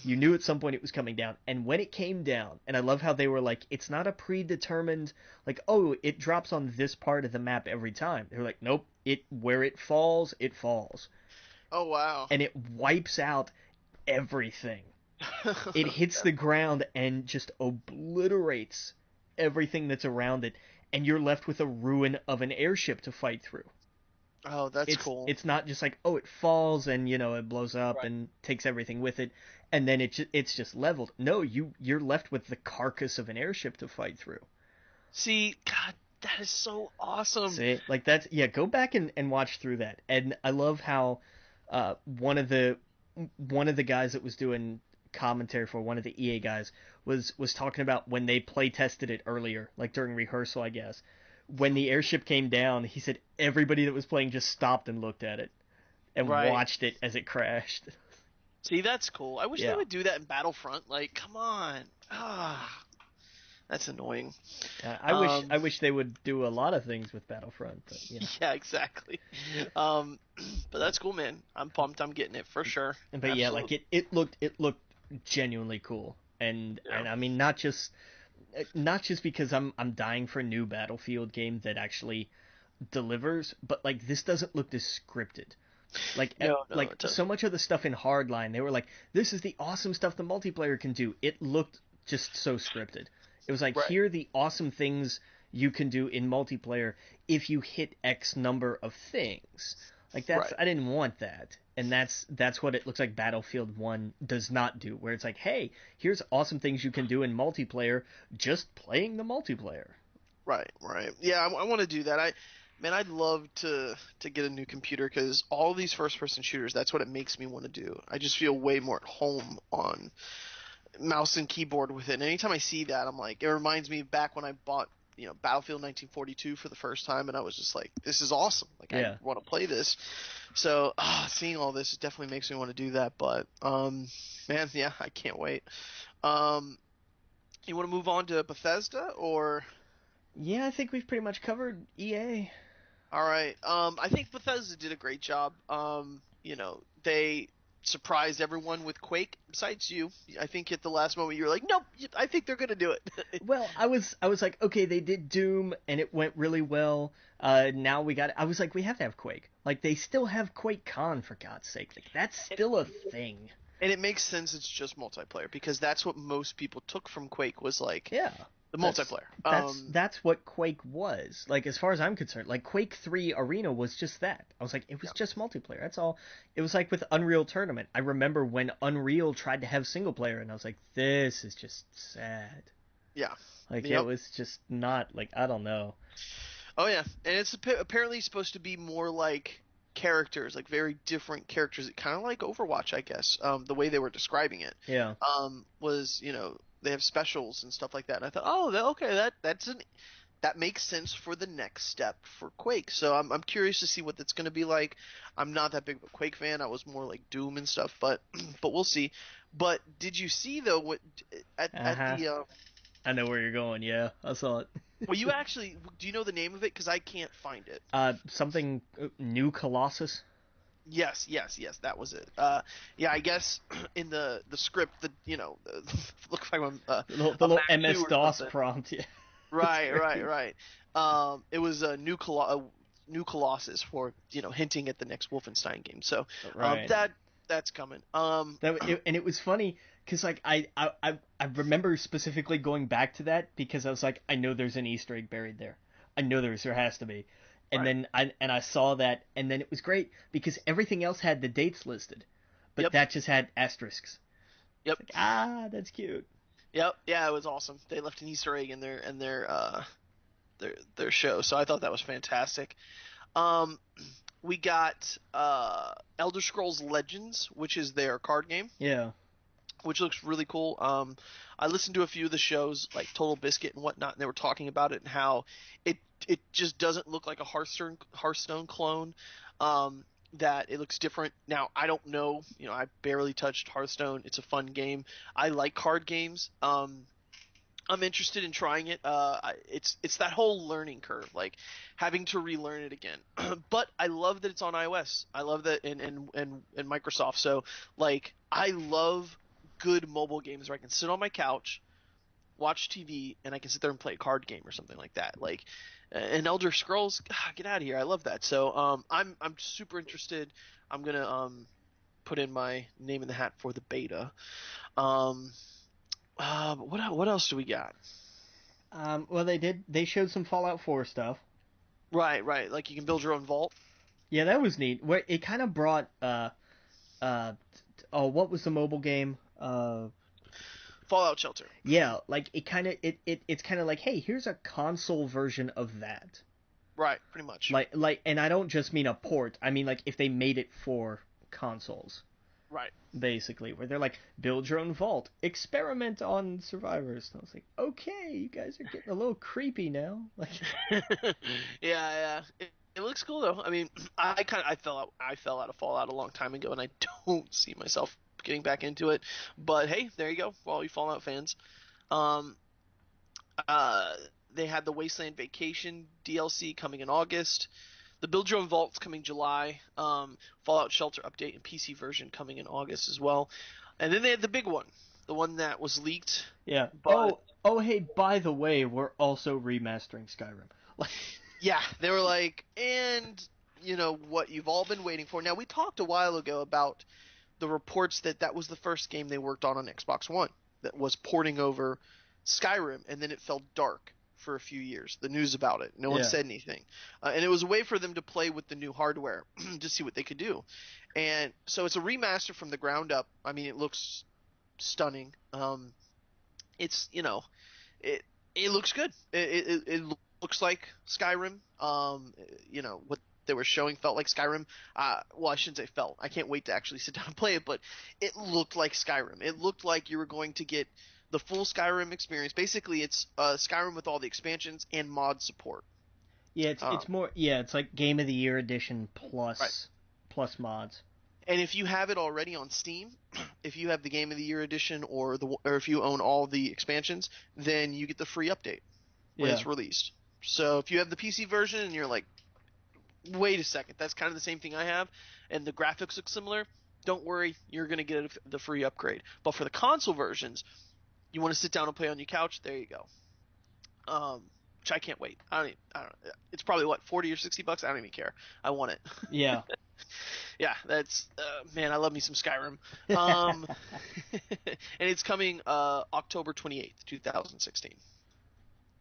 You knew at some point it was coming down, and when it came down, and I love how they were like, it's not a predetermined like, oh, it drops on this part of the map every time. They're like, nope, it where it falls, Oh wow. and it wipes out everything. It hits the ground and just obliterates everything that's around it, and you're left with a ruin of an airship to fight through. Oh, that's It's cool. it's not just like, oh, it falls and it blows up Right. and takes everything with it, and then it's just leveled. No, you're left with the carcass of an airship to fight through. See, God, that is so awesome. See, like that's, yeah. Go back and watch through that, and I love how one of the guys that was doing commentary for one of the EA guys was talking about when they play tested it earlier, like during rehearsal, I guess. When the airship came down, he said everybody that was playing just stopped and looked at it and Right. watched it as it crashed. See, that's cool. I wish they Yeah. would do that in Battlefront. Like, come on. Ah, that's annoying. I wish Um, I wish they would do a lot of things with Battlefront, but yeah, exactly. Um, but that's cool, man. I'm pumped. I'm getting it for sure. but yeah, like Absolutely. it looked genuinely cool, Yeah. and I mean not just because I'm dying for a new Battlefield game that actually delivers, but like this doesn't look this scripted. Like No, no, like it so doesn't. much of the stuff in Hardline, they were like, this is the awesome stuff the multiplayer can do. It looked just so scripted. It was like, Right. here are the awesome things you can do in multiplayer if you hit X number of things. Like Right. I didn't want that. And that's what it looks like Battlefield 1 does not do, where it's like, hey, here's awesome things you can do in multiplayer just playing the multiplayer. Right. Right. Yeah, I want to do that. Man, I'd love to get a new computer because all these first-person shooters, that's what it makes me want to do. I just feel way more at home on mouse and keyboard with it. And anytime I see that, I'm like, it reminds me back when I bought, Battlefield 1942 for the first time, and I was just like, this is awesome. Like, I Yeah. want to play this. So, seeing all this definitely makes me want to do that. But, man, yeah, I can't wait. Um, you want to move on to Bethesda or? Yeah, I think we've pretty much covered EA. All right. I think Bethesda did a great job. They surprised everyone with Quake, besides you. I think at the last moment you were like, nope, I think they're gonna do it. Well, I was like, okay, they did Doom and it went really well. Now I was like, we have to have Quake. Like they still have Quake Con, for God's sake. Like that's still a thing. And it makes sense it's just multiplayer because that's what most people took from Quake was like Yeah. the That's multiplayer. that's what Quake was. Like as far as I'm concerned, like Quake 3 Arena was just that. I was like it was Yeah, just multiplayer. That's all. It was like with Unreal Tournament. I remember when Unreal tried to have single player and I was like this is just sad. yeah, Like it yep. was just not like I don't know. Oh yeah, and it's apparently supposed to be more like characters, like very different characters. Kind of like Overwatch, I guess. The way they were describing it, Yeah. was they have specials and stuff like that. And I thought, oh, okay, that makes sense for the next step for Quake. So I'm curious to see what that's going to be like. I'm not that big of a Quake fan. I was more like Doom and stuff, but but we'll see. But did you see though what at Uh-huh. the I know where you're going. Yeah, I saw it. well, you actually do you know the name of it? Because I can't find it. Something new Colossus. Yes, yes, yes, that was it. Yeah, I guess in the script, looks like The a little Mac 2 MS or DOS something. prompt. Yeah. That's Right, right, great. right. It was a new Colossus for hinting at the next Wolfenstein game. So Right. that's coming. And it was funny because like I remember specifically going back to that because I was like I know there's an Easter egg buried there. I know there has to be. And Right. then I saw that and then it was great because everything else had the dates listed, but Yep. that just had asterisks. Yep. It's like that's cute. Yep. Yeah, it was awesome. They left an Easter egg in their show, so I thought that was fantastic. Um, we got Elder Scrolls Legends, which is their card game, Yeah. which looks really cool. I listened to a few of the shows, like Total Biscuit and whatnot, and they were talking about it and how it it just doesn't look like a Hearthstone clone. That it looks different. Now I don't know, I barely touched Hearthstone. It's a fun game. I like card games. I'm interested in trying it. It's that whole learning curve, like having to relearn it again. But I love that it's on iOS. I love that in Microsoft. So like I love good mobile games where I can sit on my couch, watch TV, and I can sit there and play a card game or something like that. Like and Elder Scrolls, get out of here. I love that. So I'm super interested. I'm gonna put in my name in the hat for the beta. Um, what else do we got? Well, they showed some Fallout 4 stuff. Right, right. Like you can build your own vault. Yeah, that was neat. Where it kind of brought uh oh, what was the mobile game? Fallout Shelter. Yeah, like it's kind of like, hey, here's a console version of that. Right, pretty much. Like, and I don't just mean a port. I mean like if they made it for consoles, Right. basically, where they're like, build your own vault, experiment on survivors. And I was like, okay, you guys are getting a little creepy now. Like, Yeah, yeah. It looks cool though. I mean, I fell out of Fallout a long time ago, and I don't see myself getting back into it. But hey, there you go, for all you Fallout fans. Um, uh, they had the Wasteland Vacation DLC coming in August. The Build Your Own Vault's coming July. Fallout Shelter update and PC version coming in August as well. And then they had the big one, the one that was leaked, yeah. but Oh, hey, by the way, we're also remastering Skyrim. Like, yeah, they were like, and what you've all been waiting for. Now we talked a while ago about the reports that was the first game they worked on Xbox One that was porting over Skyrim, and then it fell dark for a few years. The news about it, no one yeah, said anything, and it was a way for them to play with the new hardware to see what they could do. And so it's a remaster from the ground up. I mean, it looks stunning. It's it it looks good. It looks like Skyrim. What they were showing felt like Skyrim. Well, I shouldn't say felt. I can't wait to actually sit down and play it, but it looked like Skyrim. It looked like you were going to get the full Skyrim experience. Basically, it's Skyrim with all the expansions and mod support. yeah. Um, It's more, yeah. It's like Game of the Year edition right. plus mods. And if you have it already on Steam, if you have the Game of the Year edition or if you own all the expansions, then you get the free update when Yeah, it's released. So if you have the PC version and you're like, wait a second, that's kind of the same thing I have, and the graphics look similar, don't worry, you're going to get the free upgrade. But for the console versions, you want to sit down and play on your couch, there you go. Which I can't wait. I don't. It's probably what, 40 or $60. I don't even care. I want it. yeah. Yeah, that's man. I love me some Skyrim. Um, and it's coming October 28th, 2016.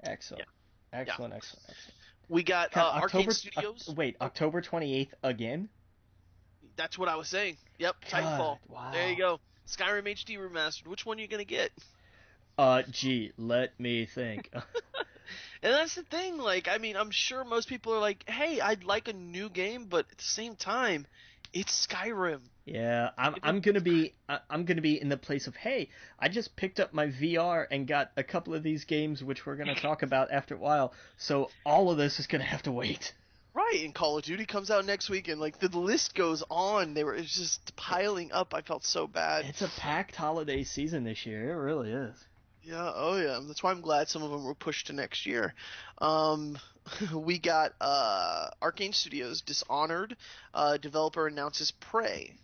Excellent. Yeah. Excellent, excellent, excellent. We got God, Arcane Studios. wait, Oh, October 28th again? that's what I was saying. Yep, God, Titanfall. There you wow. go. Skyrim HD remastered. Which one are you gonna get? Gee, let me think. And that's the thing. Like, I mean, I'm sure most people are like, "Hey, I'd like a new game," but at the same time, it's Skyrim. Yeah, Give it I'm gonna be in the place of, hey, I just picked up my VR and got a couple of these games which we're gonna talk about after a while, so all of this is gonna have to wait. right. And Call of Duty comes out next week, and like the list goes on. It's just It, piling up. I felt so bad. it's a packed holiday season this year. It really is. Yeah, oh yeah. That's why I'm glad some of them were pushed to next year. Um, we got Arcane Studios Dishonored. Developer announces Prey.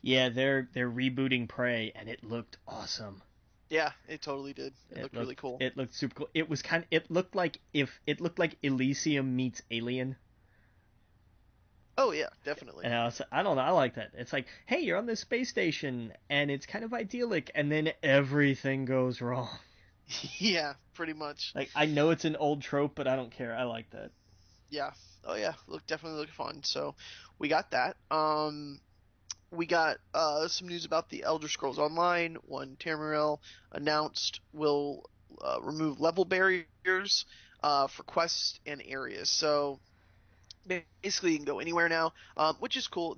Yeah, they're rebooting Prey, and it looked awesome. Yeah, it totally did. It looked really cool. It looked super cool. It looked like Elysium meets Alien. Oh yeah, definitely. And I don't know, I like that. It's like, hey, you're on this space station, and it's kind of idyllic, and then everything goes wrong. Yeah, pretty much. Like, I know it's an old trope, but I don't care. I like that. Yeah. Oh yeah, definitely look fun. So we got that. We got some news about the Elder Scrolls Online. One Tamriel announced will remove level barriers for quests and areas. So basically, you can go anywhere now, which is cool.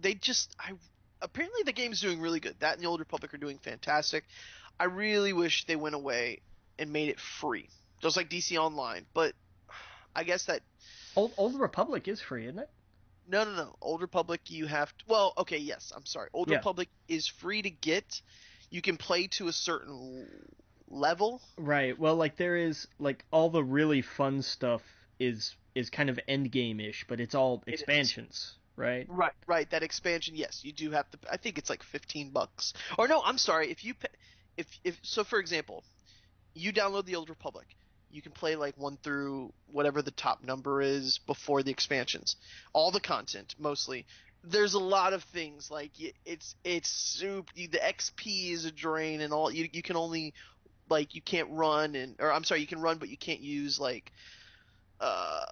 Apparently the game's doing really good. That and the Old Republic are doing fantastic. I really wish they went away and made it free, just like DC Online. But I guess that Old Republic is free, isn't it? no. Old Republic, you have to. Well, okay, yes. I'm sorry. Old Yeah. Republic is free to get. You can play to a certain level. Right. Well, like there is like all the really fun stuff is kind of end game ish, but it's all It is. expansions, right? Right. That expansion, yes, you do have to. I think it's like $15. Or no, I'm sorry. If you pay, if so, for example, you download the Old Republic, you can play like 1 through whatever the top number is before the expansions. All the content, mostly. There's a lot of things like it's soup. The XP is a drain, and all you can only like you can't run or I'm sorry, you can run, but you can't use like uh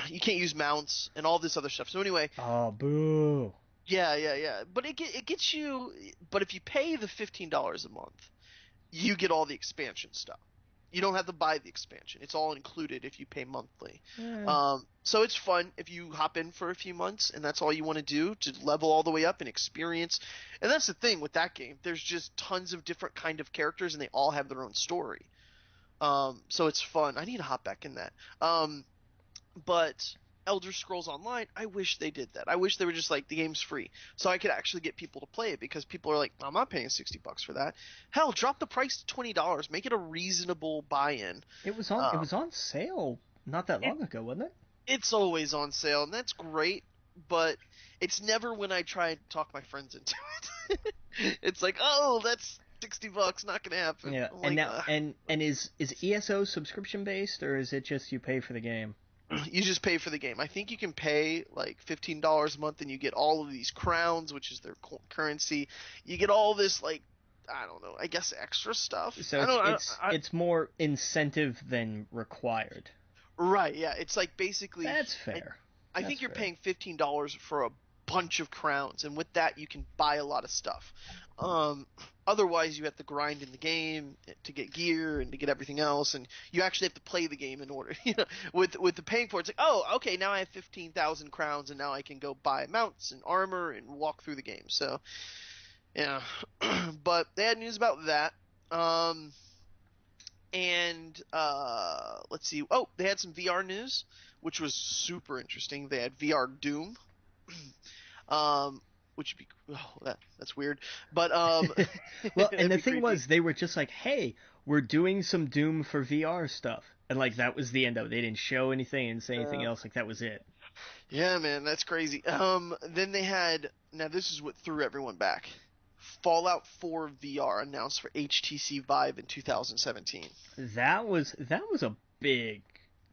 you can't use mounts and all this other stuff. So anyway, Oh, boo. yeah. But it gets you. But if you pay the $15 a month, you get all the expansion stuff. You don't have to buy the expansion. It's all included if you pay monthly. Eh. So it's fun if you hop in for a few months and that's all you want to do to level all the way up and experience. And that's the thing with that game. There's just tons of different kind of characters and they all have their own story. So it's fun. I need to hop back in that. But Elder Scrolls Online, I wish they did that. I wish they were just like the game's free, so I could actually get people to play it because people are like, I'm not paying $60 for that. Hell, drop the price to $20, make it a reasonable buy-in. It Um, was on sale not that it long ago, wasn't it? it's always on sale, and that's great, but it's never when I try and talk my friends into it. It's like, oh, that's $60, not gonna happen. Yeah. I'm And like, now and is ESO subscription based or is it just you pay for the game? you just pay for the game. I think you can pay like $15 a month and you get all of these crowns, which is their currency. You get all this like I don't know, I guess extra stuff. So I don't it's more incentive than required. right, yeah. It's like basically That's I, fair. I That's think you're fair. paying $15 for a bunch of crowns and with that you can buy a lot of stuff. Um Otherwise you have to grind in the game to get gear and to get everything else and you actually have to play the game in order, with the paying for it, it's like, "Oh, okay, now I have 15,000 crowns and now I can go buy mounts and armor and walk through the game." So, yeah. But they had news about that. Um and let's see. Oh, they had some VR news, which was super interesting. They had VR Doom, um, which would be that's weird, but Well, and that'd the be thing creepy. was, they were just like, "Hey, we're doing some Doom for VR stuff," and like that was the end of it. They didn't show anything and say anything Uh, else. Like that was it. yeah, man, that's crazy. Then they had now this is what threw everyone back. Fallout 4 VR announced for HTC Vive in 2017. That was a big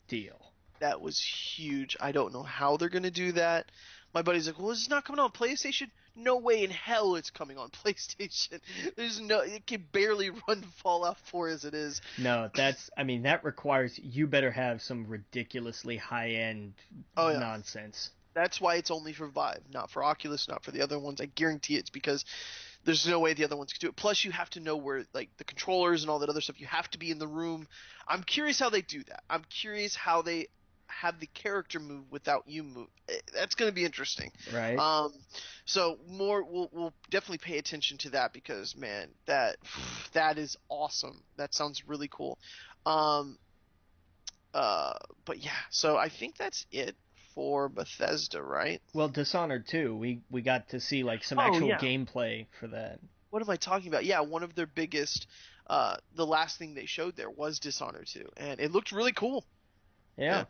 deal. That was huge. I don't know how they're gonna do that. My buddy's like, well, it's not coming on PlayStation. No way in hell it's coming on PlayStation. There's no, it can barely run Fallout 4 as it is. No, I mean, that requires, you better have some ridiculously high-end Oh yeah, nonsense. that's why it's only for Vive, not for Oculus, not for the other ones. I guarantee it's because there's no way the other ones could do it. Plus, you have to know where like the controllers and all that other stuff. You have to be in the room. I'm curious how they do that. I'm curious how they have the character move without you move. That's going to be interesting. Right? Um, so more, we'll definitely pay attention to that because man, that is awesome. That sounds really cool. Um, uh, but yeah, so I think that's it for Bethesda, right? Well, Dishonored 2, we got to see like some Oh actual yeah. gameplay for that. What am I talking about? Yeah, one of their biggest, the last thing they showed there was Dishonored 2, and it looked really cool. Yeah. Yeah,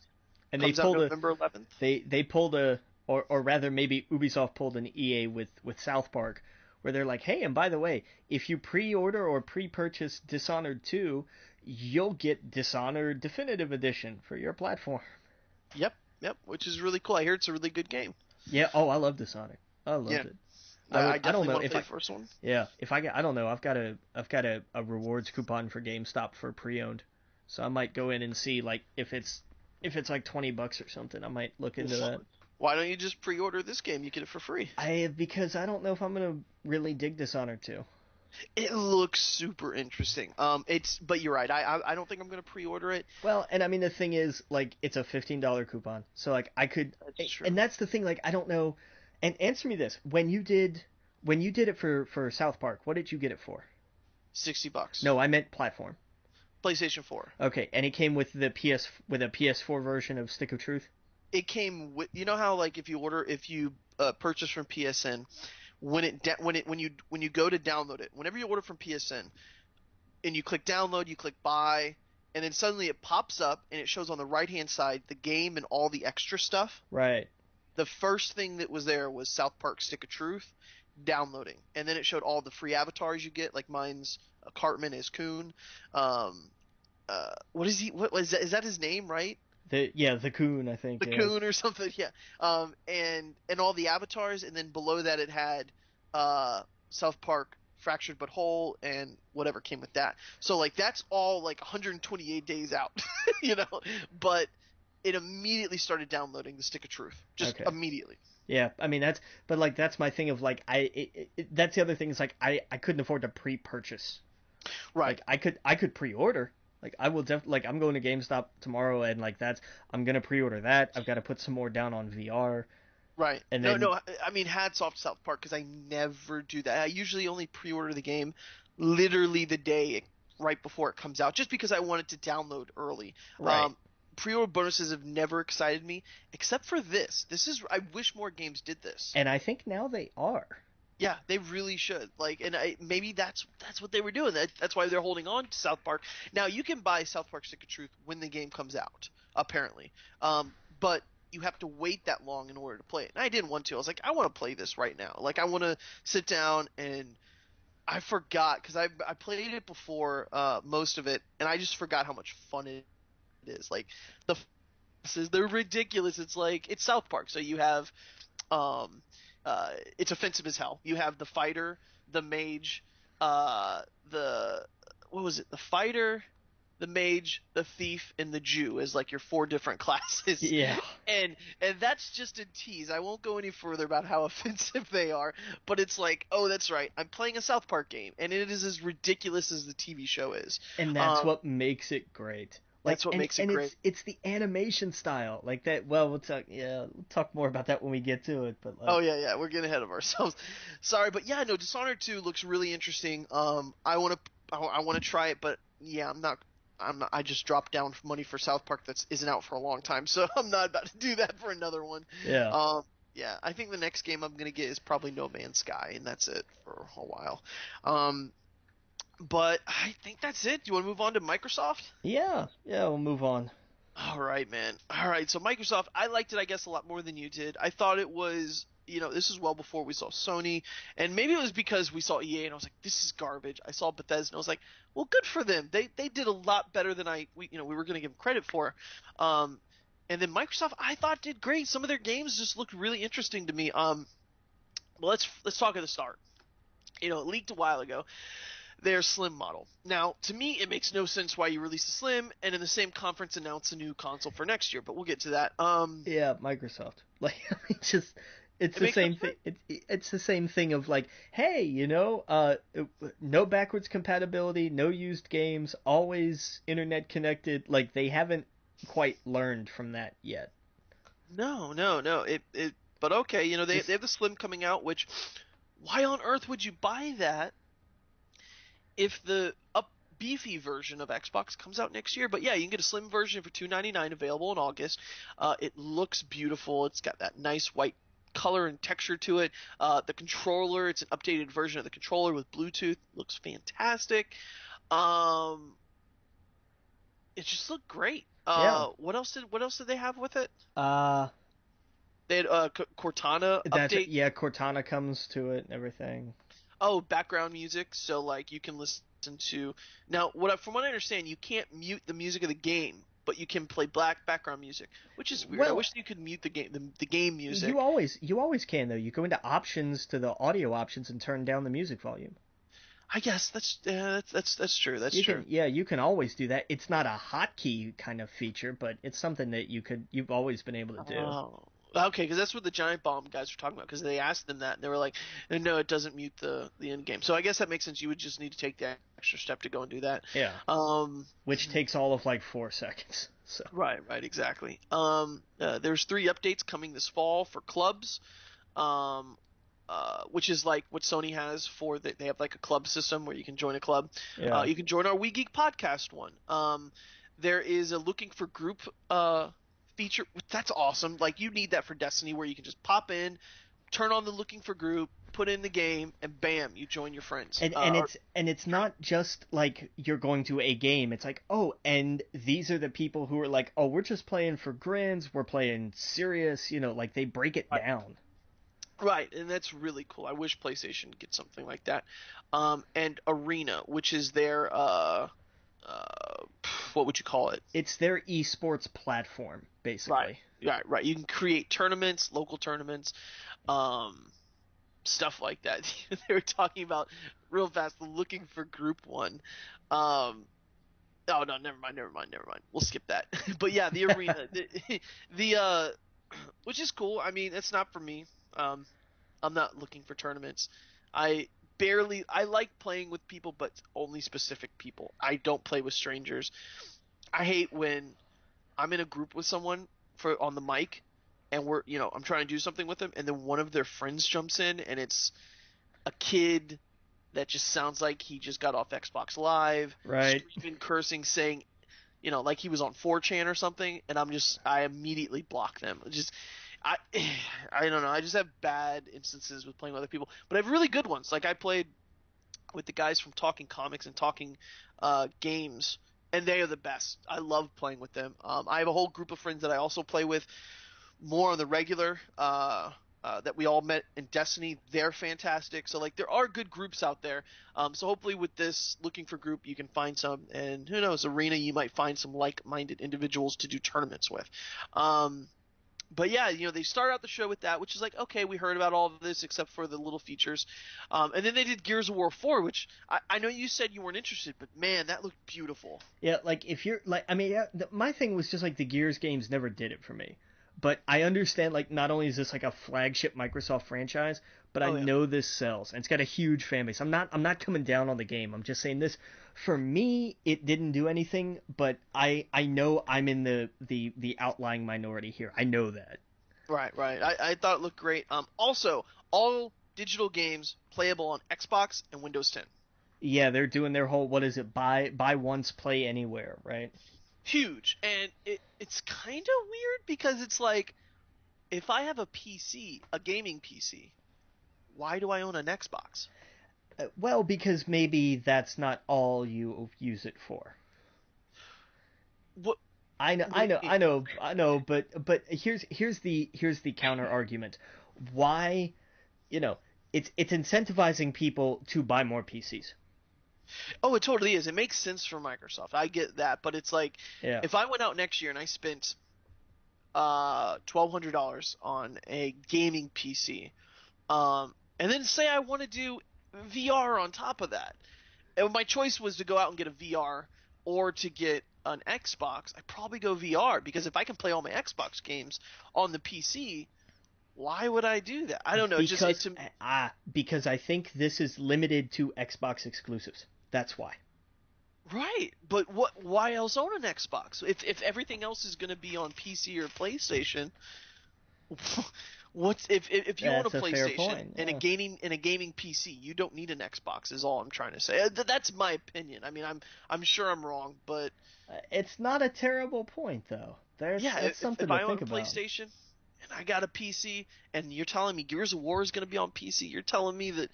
And comes out November 11th. they pulled a, or rather maybe Ubisoft pulled an EA with South Park, where they're like, hey, and by the way, if you pre-order or pre-purchase Dishonored 2, you'll get Dishonored Definitive Edition for your platform. Yep, yep, which is really cool. I hear it's a really good game. Yeah. Oh, I love Dishonored. I Yeah, loved it. I I don't definitely know want to if play I. the first one. Yeah. If I get. I don't know. I've got a rewards coupon for GameStop for pre-owned, so I might go in and see like if it's like $20 or something. I might look into that. Why don't you just pre-order this game? You get it for free. Because I don't know if I'm gonna really dig Dishonored 2. It looks super interesting. But you're right. I don't think I'm gonna pre-order it. Well, and I mean the thing is, like, it's a $15 coupon, so like I could, That's true. and that's the thing. Like, I don't know. And answer me this: when you did it for South Park, what did you get it for? $60. No, I meant platform. PlayStation 4. Okay, and it came with the with a PS4 version of Stick of Truth. It came with, you know how like if you purchase from PSN, when you go to download it, whenever you order from PSN and you click download, you click buy, and then suddenly it pops up and it shows on the right hand side the game and all the extra stuff. Right. The first thing that was there was South Park Stick of Truth downloading, and then it showed all the free avatars you get, like mine's Cartman is Coon. What is he? What was that? Is that his name, right? The Coon, I think. The Yeah. Coon or something, yeah. And all the avatars, and then below that it had South Park Fractured But Whole and whatever came with that. So like that's all like 128 days out, you know. But it immediately started downloading the Stick of Truth, just Okay. immediately. Yeah. I mean but like that's my thing of like that's the other thing is like I couldn't afford to pre-purchase. Right, Like I could pre-order. Like I will like I'm going to GameStop tomorrow and like I'm gonna pre-order that. I've got to put some more down on VR right. and No, then no. I mean, hats off to South Park because I never do that. I usually only pre-order the game literally the day right before it comes out, just because I want it to download early. right. Pre-order bonuses have never excited me, except for this. I wish more games did this. And I think now they are. Yeah, they really should. Like, and maybe that's what they were doing. That's why they're holding on to South Park. Now you can buy South Park Stick of Truth when the game comes out, apparently. But you have to wait that long in order to play it. And I didn't want to. I was like, I want to play this right now. Like, I want to sit down and I forgot because I played it before most of it, and I just forgot how much fun it is. Like the they're ridiculous. It's like it's South Park. So you have um it's offensive as hell. You have the fighter, the mage, the what was it? The fighter, the mage, the thief, and the Jew as like your four different classes. Yeah. And that's just a tease. I won't go any further about how offensive they are, but it's like, oh, that's right. I'm playing a South Park game, and it is as ridiculous as the TV show is. And that's what makes it great. Like That's what makes it and great. it's the animation style. Like that well, we'll talk more about that when we get to it, but like Oh yeah, we're getting ahead of ourselves. Sorry, but yeah, no, Dishonored 2 looks really interesting. I want to try it, but yeah, I'm not. I just dropped down money for South Park that isn't out for a long time, so I'm not about to do that for another one. yeah. Yeah, I think the next game I'm gonna get is probably No Man's Sky, and that's it for a while. Um, but I think that's it. Do you want to move on to Microsoft? Yeah. Yeah, we'll move on. All right, man. All right, so Microsoft, I liked it, I guess, a lot more than you did. I thought it was, this is well before we saw Sony, and maybe it was because we saw EA, and I was like, this is garbage. I saw Bethesda, and I was like, well, good for them. They did a lot better than we were going to give them credit for. Um, And then Microsoft, I thought did great. Some of their games just looked really interesting to me. Well, let's talk at the start. You know, it leaked a while ago. Their Slim model. Now, to me, it makes no sense why you release the Slim and in the same conference announce a new console for next year. But we'll get to that. Yeah, Microsoft. Like, it's just, it's It the makes no same thing. sense. It's the same thing of like, hey, no backwards compatibility, no used games, always internet connected. Like, they haven't quite learned from that yet. No, no, no. But okay, you know, they This, have the Slim coming out, which why on earth would you buy that if the up beefy version of Xbox comes out next year? But yeah, you can get a Slim version for $299 available in August. It looks beautiful. It's got that nice white color and texture to it. The controller, it's an updated version of the controller with Bluetooth. Looks fantastic. Um, it just looked great. yeah. What else did they have with it? Uh, They had Cortana that's update. yeah. Cortana comes to it and everything. Oh, background music, so like you can listen to now. From what I understand, you can't mute the music of the game, but you can play black background music, which is weird. I Well, wish you could mute the game you music. always can though. You go into options to the audio options and turn down the music volume. I guess that's true. That's You can true. yeah, you can always do that. It's not a hotkey kind of feature, but it's something that you've always been able to do. Oh, okay, because that's what the Giant Bomb guys were talking about. Because they asked them that, and they were like, "No, it doesn't mute the end game." So I guess that makes sense. You would just need to take the extra step to go and do that. Yeah, Um, which takes all of like 4 seconds. So right, exactly. There's 3 updates coming this fall for clubs. Um, which is like what Sony has for they have like a club system where you can join a club. yeah, You can join our We Geek podcast one. There is a looking for group feature. That's awesome. Like you need that for Destiny, where you can just pop in, turn on the looking for group, put in the game, and bam, you join your friends. and it's not just like you're going to a game. It's like, oh, and these are the people who are like, oh, we're just playing for grins. We're playing serious. Like they break it down. Right, and that's really cool. I wish PlayStation could get something like that. And Arena, which is their what would you call it? It's their esports platform, Right. basically. Right. You can create tournaments, local tournaments, um, stuff like that. They were talking about real fast looking for group one. Um, oh no, never mind. We'll skip that. But yeah, the arena, the which is cool. I mean, it's not for me. Um, I'm not looking for tournaments. I like playing with people, but only specific people. I don't play with strangers. I hate when I'm in a group with someone for on the mic and I'm trying to do something with them and then one of their friends jumps in and it's a kid that just sounds like he just got off Xbox Live, Right. screaming, cursing, saying, like he was on 4chan or something, and I immediately block them. I I don't know. I just have bad instances with playing with other people, but I have really good ones. Like I played with the guys from Talking Comics and Talking Games, and they are the best. I love playing with them. I have a whole group of friends that I also play with more on the regular. That we all met in Destiny, they're fantastic. So like there are good groups out there. So hopefully with this looking for group, you can find some, and who knows, Arena, you might find some like-minded individuals to do tournaments with. But yeah, they start out the show with that, which is like, okay, we heard about all of this except for the little features. And then they did Gears of War 4, which I know you said you weren't interested, but man, that looked beautiful. Yeah, like if you're like, I mean, yeah, my thing was just like the Gears games never did it for me. But I understand, like, not only is this like a flagship Microsoft franchise, but I Oh yeah. know this sells and it's got a huge fan base. I'm not coming down on the game. I'm just saying this for me, it didn't do anything, but I know I'm in the outlying minority here. I know that. Right. I thought it looked great. Also, all digital games playable on Xbox and Windows 10. Yeah, they're doing their whole what is it? Buy once, play anywhere, right? Huge. And it's kind of weird because it's like, if I have a PC, a gaming PC, why do I own an Xbox? Well, because maybe that's not all you use it for. What I know, what I do know, you I mean? know, I know, but here's the counter argument. Why, you know, it's incentivizing people to buy more PCs. Oh, it totally is. It makes sense for Microsoft. I get that, but it's like Yeah, if I went out next year and I spent $1,200 on a gaming PC, and then say I want to do VR on top of that. And my choice was to go out and get a VR or to get an Xbox. I probably go VR because if I can play all my Xbox games on the PC, why would I do that? I don't know. Because I think this is limited to Xbox exclusives. That's why. Right, but what? Why else own an Xbox? If everything else is going to be on PC or PlayStation, what's if you own a That's a fair PlayStation point. and Yeah. a gaming PC, you don't need an Xbox. Is all I'm trying to say. That's my opinion. I mean, I'm sure I'm wrong, but It's not a terrible point though. yeah, That's if something to I own think a about. PlayStation and I got a PC, and you're telling me Gears of War is going to be on PC, you're telling me that,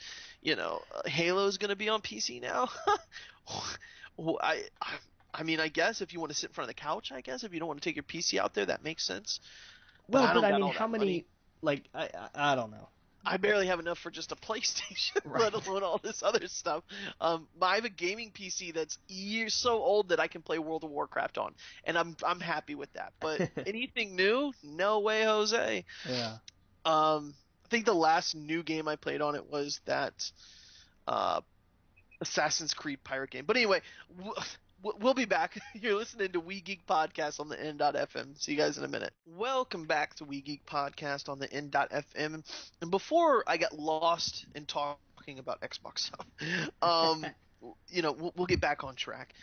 Halo is going to be on PC now. Well, I mean, I guess if you want to sit in front of the couch, I guess if you don't want to take your PC out there, that makes sense. But Well, I but don't I got mean, all how that money. many? Like, I don't know. I barely have enough for just a PlayStation, let Right. alone all this other stuff. I have a gaming PC that's years so old that I can play World of Warcraft on, and I'm happy with that. But anything new, no way, Jose. Yeah. I think the last new game I played on it was that uh, Assassin's Creed pirate game. But anyway, we'll be back. You're listening to We Geek Podcast on the N.FM. See you guys in a minute. Welcome back to We Geek Podcast on the N.FM. And before I got lost in talking about Xbox stuff, we'll get back on track.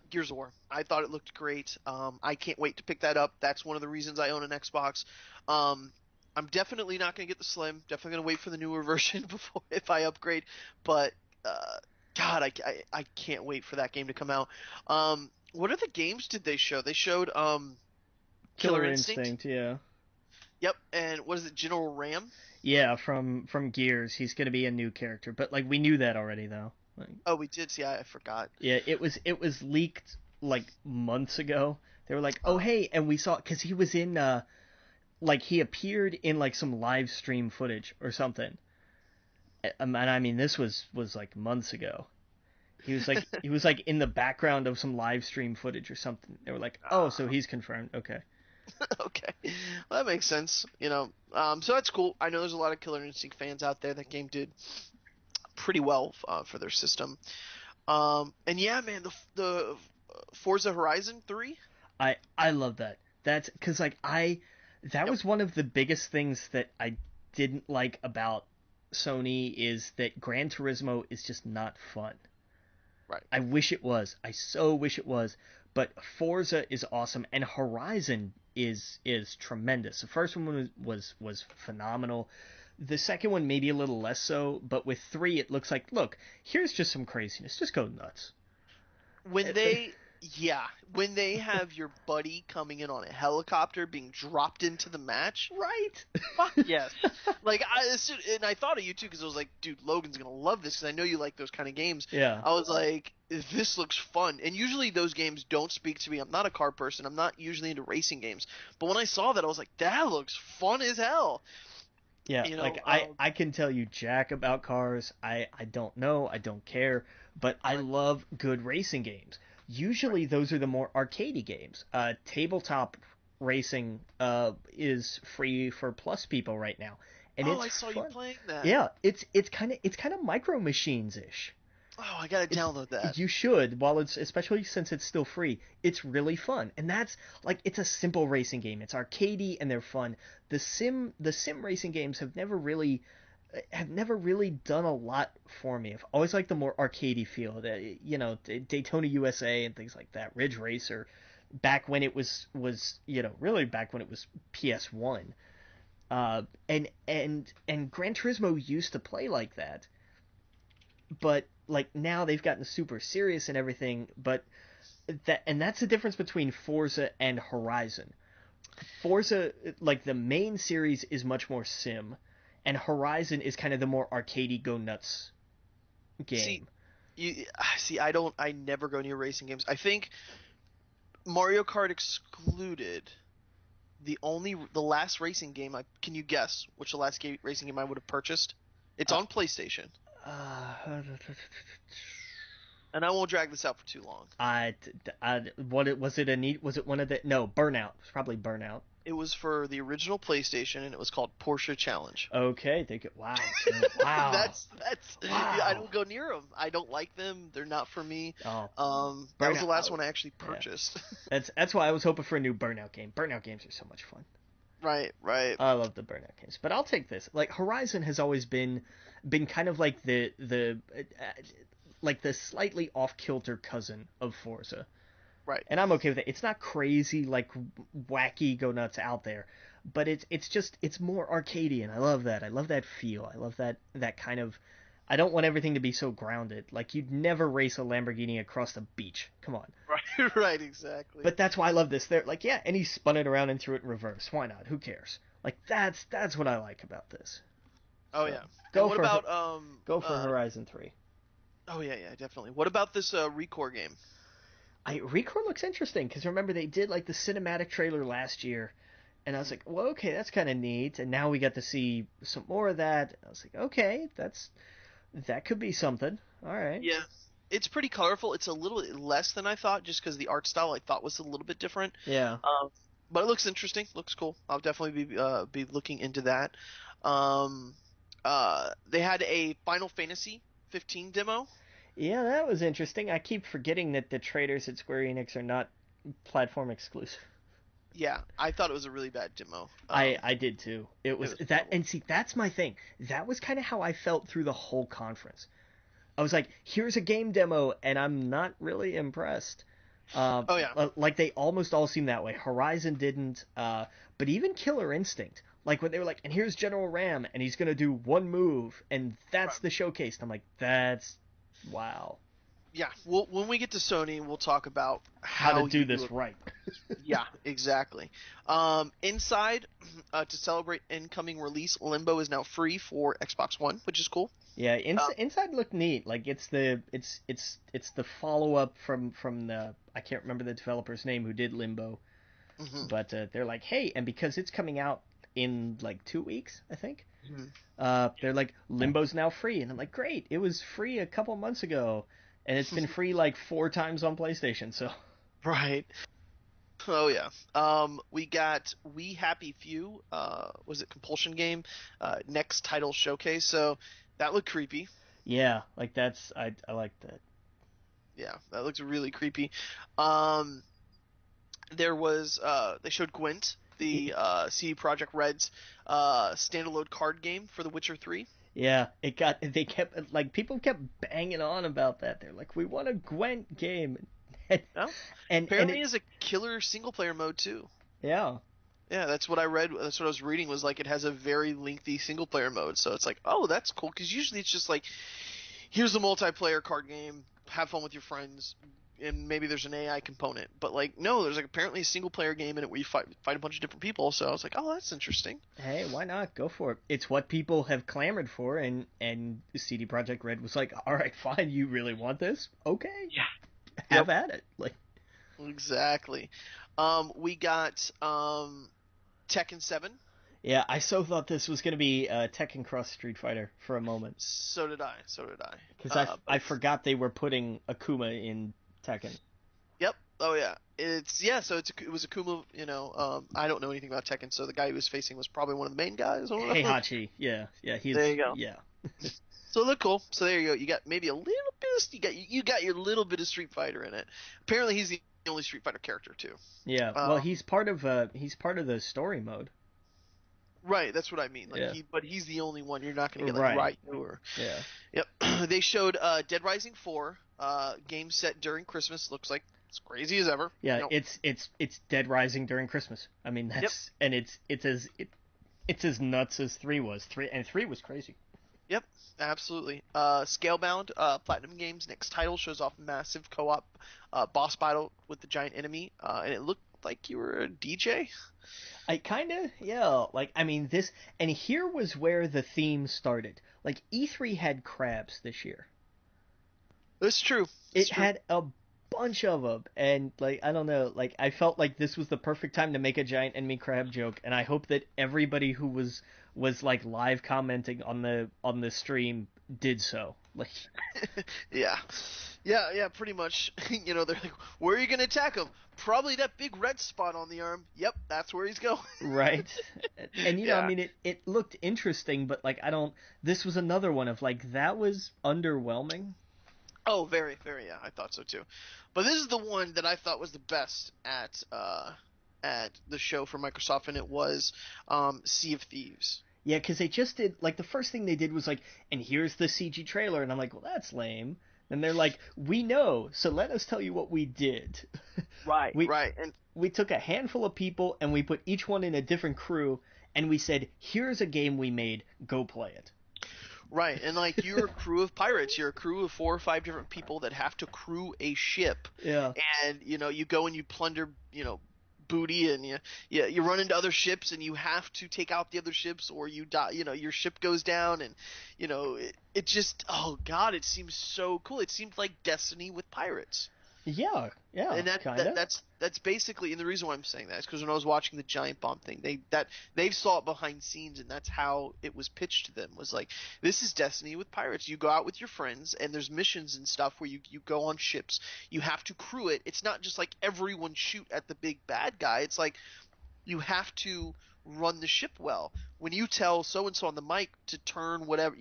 Gears of War. I thought it looked great. I can't wait to pick that up. That's one of the reasons I own an Xbox. Um, I'm definitely not going to get the Slim. Definitely going to wait for the newer version before if I upgrade. But God, I can't wait for that game to come out. What other games did they show? They showed Killer Killer Instinct. Instinct. Yeah. Yep, and what is it, General Ram? Yeah. From Gears, he's gonna be a new character, but like we knew that already though. Like, Oh, we did see. I forgot. yeah, it was leaked like months ago. They were like, oh Oh, hey, and we saw because he was in like he appeared in like some live stream footage or something. And I mean, this was like months ago. He was like in the background of some live stream footage or something. They were like, "Oh, so ah, he's confirmed." Okay. okay, well, that makes sense. So that's cool. I know there's a lot of Killer Instinct fans out there. That game did pretty well for their system. And yeah, man, the Forza Horizon 3. I love that. That's cuz like that Yep. was one of the biggest things that I didn't like about Sony is that Gran Turismo is just not fun. Right. I wish it was. I so wish it was. But Forza is awesome, and Horizon is tremendous. The first one was phenomenal. The second one maybe a little less so, but with three it looks like look, here's just some craziness. Just go nuts. When they Yeah, when they have your buddy coming in on a helicopter being dropped into the match. Right. Fuck yes. Like and I thought of you too because I was like, dude, Logan's gonna love this because I know you like those kind of games. Yeah. I was like, this looks fun. And usually those games don't speak to me. I'm not a car person. I'm not usually into racing games. But when I saw that, I was like, that looks fun as hell. Yeah, You know, like I can tell you jack about cars. I don't know, I don't care, but I right, love good racing games. right. Usually those are the more arcadey games. Tabletop racing is free for Plus people right now, and Oh, it's I saw you fun. playing that. Yeah, it's kind of Micro Machines ish. Oh, I gotta It's download that. you should while it's especially since it's still free. It's really fun, and that's like it's a simple racing game. It's arcadey and they're fun. The sim racing games have never really done a lot for me. I've always liked the more arcadey feel. Daytona USA and things like that. Ridge Racer, back when it was really back when it was PS1. And Gran Turismo used to play like that, but like now they've gotten super serious and everything. But that's the difference between Forza and Horizon. Forza, like the main series, is much more sim, and Horizon is kind of the more arcadey go nuts See, game. you see. I never go near racing games. I think Mario Kart excluded. The last racing game I can you guess which the last racing game I would have purchased? It's Uh, on PlayStation. uh, And I won't drag this out for too long. Was it a neat? Was it one of the? No, Burnout. It was probably Burnout. It was for the original PlayStation, and it was called Porsche Challenge. Okay, they get wow, wow, That's yeah, I wow. don't go near them. I don't like them. They're not for me. Oh, That was the Burnout. last one I actually Yeah, purchased. that's why I was hoping for a new Burnout game. Burnout games are so much fun. Right, right. I love the Burnout games, but I'll take this. Like Horizon has always been kind of like like the slightly off kilter cousin of Forza, Right. and I'm okay with it. It's not crazy like wacky go nuts out there, but it's more arcadey, and I love that. I love that feel. I love that kind of. I don't want everything to be so grounded. Like you'd never race a Lamborghini across the beach. Come on. Right, right, exactly. But that's why I love this. They're like, yeah, and he spun it around and threw it in reverse. Why not? Who cares? Like that's what I like about this. Oh So yeah. And go what for about go for Horizon 3. oh yeah, yeah, definitely. What about this Recore game? Recore looks interesting because remember they did like the cinematic trailer last year, and I was like, well, okay, that's kind of neat. And now we got to see some more of that. I was like, okay, that could be something. All right. Yeah. It's pretty colorful. It's a little bit less than I thought just because the art style I thought was a little bit different. Yeah. But it looks interesting. Looks cool. I'll definitely be looking into that. Um, they had a Final Fantasy 15 demo. Yeah, that was interesting. I keep forgetting that the traders at Square Enix are not platform exclusive. Yeah, I thought it was a really bad demo. I did too. It It was was that, horrible. and see, that's my thing. That was kind of how I felt through the whole conference. I was like, here's a game demo, and I'm not really impressed. Oh yeah, Like they almost all seem that way. Horizon didn't, but even Killer Instinct, like when they were like, and here's General Ram, and he's gonna do one move, and that's right. the showcase. And I'm like, that's wow. Yeah. Well, when we get to Sony, we'll talk about How to how do you do this it. right. Yeah, exactly. Inside, to celebrate incoming release, Limbo is now free for Xbox One, which is cool. Yeah, Uh, inside looked neat. Like it's the follow up from the I can't remember the developer's name who did Limbo, mhm, but they're like, hey, and because it's coming out in like 2 weeks, I think. mhm. They're like Limbo's now free, and I'm like, great, it was free a couple months ago, and it's been free like 4 times on PlayStation. So Right. Oh yeah. We got We Happy Few. Was it Compulsion Game? Next title showcase. So that looked creepy. yeah, like I like that. Yeah, that looks really creepy. Um, there was they showed Gwent, the CD Projekt Red's standalone card game for The Witcher 3. Yeah, it got they kept like people kept banging on about that. They're like, we want a Gwent game, and No, and apparently it is a killer single player mode too. yeah. Yeah, that's what I read. That's what I was reading. Was like it has a very lengthy single player mode. So it's like, oh, that's cool. Because usually it's just like, here's the multiplayer card game. Have fun with your friends, and maybe there's an AI component. But like, no, there's like apparently a single player game in it where you fight a bunch of different people. So I was like, oh, that's interesting. Hey, why not? Go for it. It's what people have clamored for, and CD Projekt Red was like, all right, fine, you really want this? Okay, Yeah. Yep. have at it. Like, Exactly. We got Tekken 7. yeah, I so thought this was gonna be Tekken Cross Street Fighter for a moment So did I. So did I. because But I it's forgot they were putting Akuma in Tekken. Yep. Oh yeah. It's yeah. So it was Akuma. I don't know anything about Tekken, so the guy he was facing was probably one of the main guys. I don't know. Heihachi, yeah, There he's you go. yeah, So it looked cool. So there you go. You got maybe a little bit. You got your little bit of Street Fighter in it. Apparently he's the only Street Fighter character too. yeah. Well, Um, he's part of the story mode. right. That's what I mean. Like Yeah, but he's the only one. You're not gonna get like right. Ryu or Yeah, yep. They showed Dead Rising 4. Game set during Christmas. Looks like it's crazy as ever. yeah. Nope. It's Dead Rising during Christmas. I mean, Yep. that's and it's as nuts as 3 was. 3 was crazy. Yep, absolutely. Scalebound, Platinum Games' next title shows off massive co-op boss battle with the giant enemy, and it looked like you were a DJ. I kind of, yeah, like, I mean, this, and here was where the theme started. Like, E3 had crabs this year. It's true. It's It true. had a bunch of them, and, like, I don't know, like, I felt like this was the perfect time to make a giant enemy crab joke, and I hope that everybody who was like, live commenting on the stream did so. Like, Yeah. Yeah, pretty much. They're like, where are you going to attack him? Probably that big red spot on the arm. Yep, that's where he's going. right? And I Yeah. mean, it looked interesting, but like, I don't. This was another one of like that was underwhelming. Oh, very, very, yeah, I thought so too. But this is the one that I thought was the best at the show for Microsoft, and it was Sea of Thieves. Yeah, because they just did like the first thing they did was like, and here's the CG trailer, and I'm like, well, that's lame. And they're like, we know, so let us tell you what we did. Right, we right. And we took a handful of people and we put each one in a different crew, and we said, here's a game we made, go play it. right, and like you're a crew of pirates, you're a crew of 4 or 5 different people that have to crew a ship, Yeah. and you go and you plunder, booty, and you run into other ships, and you have to take out the other ships or you die. Your ship goes down, and it just, oh god, it seems so cool. It seemed like Destiny with pirates. Yeah, yeah, And that, kind that of. that's basically, and the reason why I'm saying that is because when I was watching the giant bomb thing, they saw it behind scenes, and that's how it was pitched to them, was like, this is Destiny with pirates. You go out with your friends, and there's missions and stuff where you go on ships, you have to crew it. It's not just like everyone shoot at the big bad guy. It's like you have to run the ship well. When you tell so and so on the mic to turn whatever,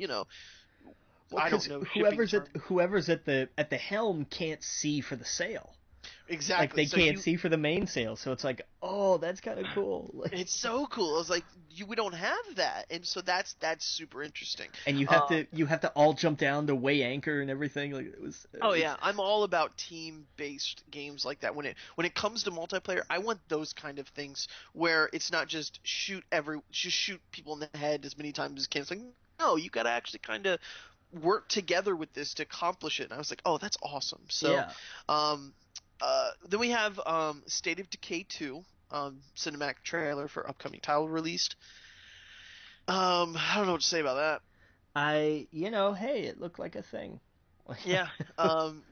Well, I don't because know shipping term. whoever's at the helm can't see for the sail. Like Exactly. they So can't see for the mainsail, so it's like, oh, that's kind of cool. it's so cool. I was like, we don't have that, and so that's super interesting. And Um, you have to all jump down to weigh anchor and everything. Like it oh was yeah, I'm all about team-based games like that. When it comes to multiplayer, I want those kind of things where it's not just just shoot people in the head as many times as you can. It's like, no, you got to actually kind of work together with this to accomplish it. And I was like, oh, that's awesome. So, yeah. um, then we have State of Decay 2, cinematic trailer for upcoming title released. I don't know what to say about that. Hey, it looked like a thing. Yeah.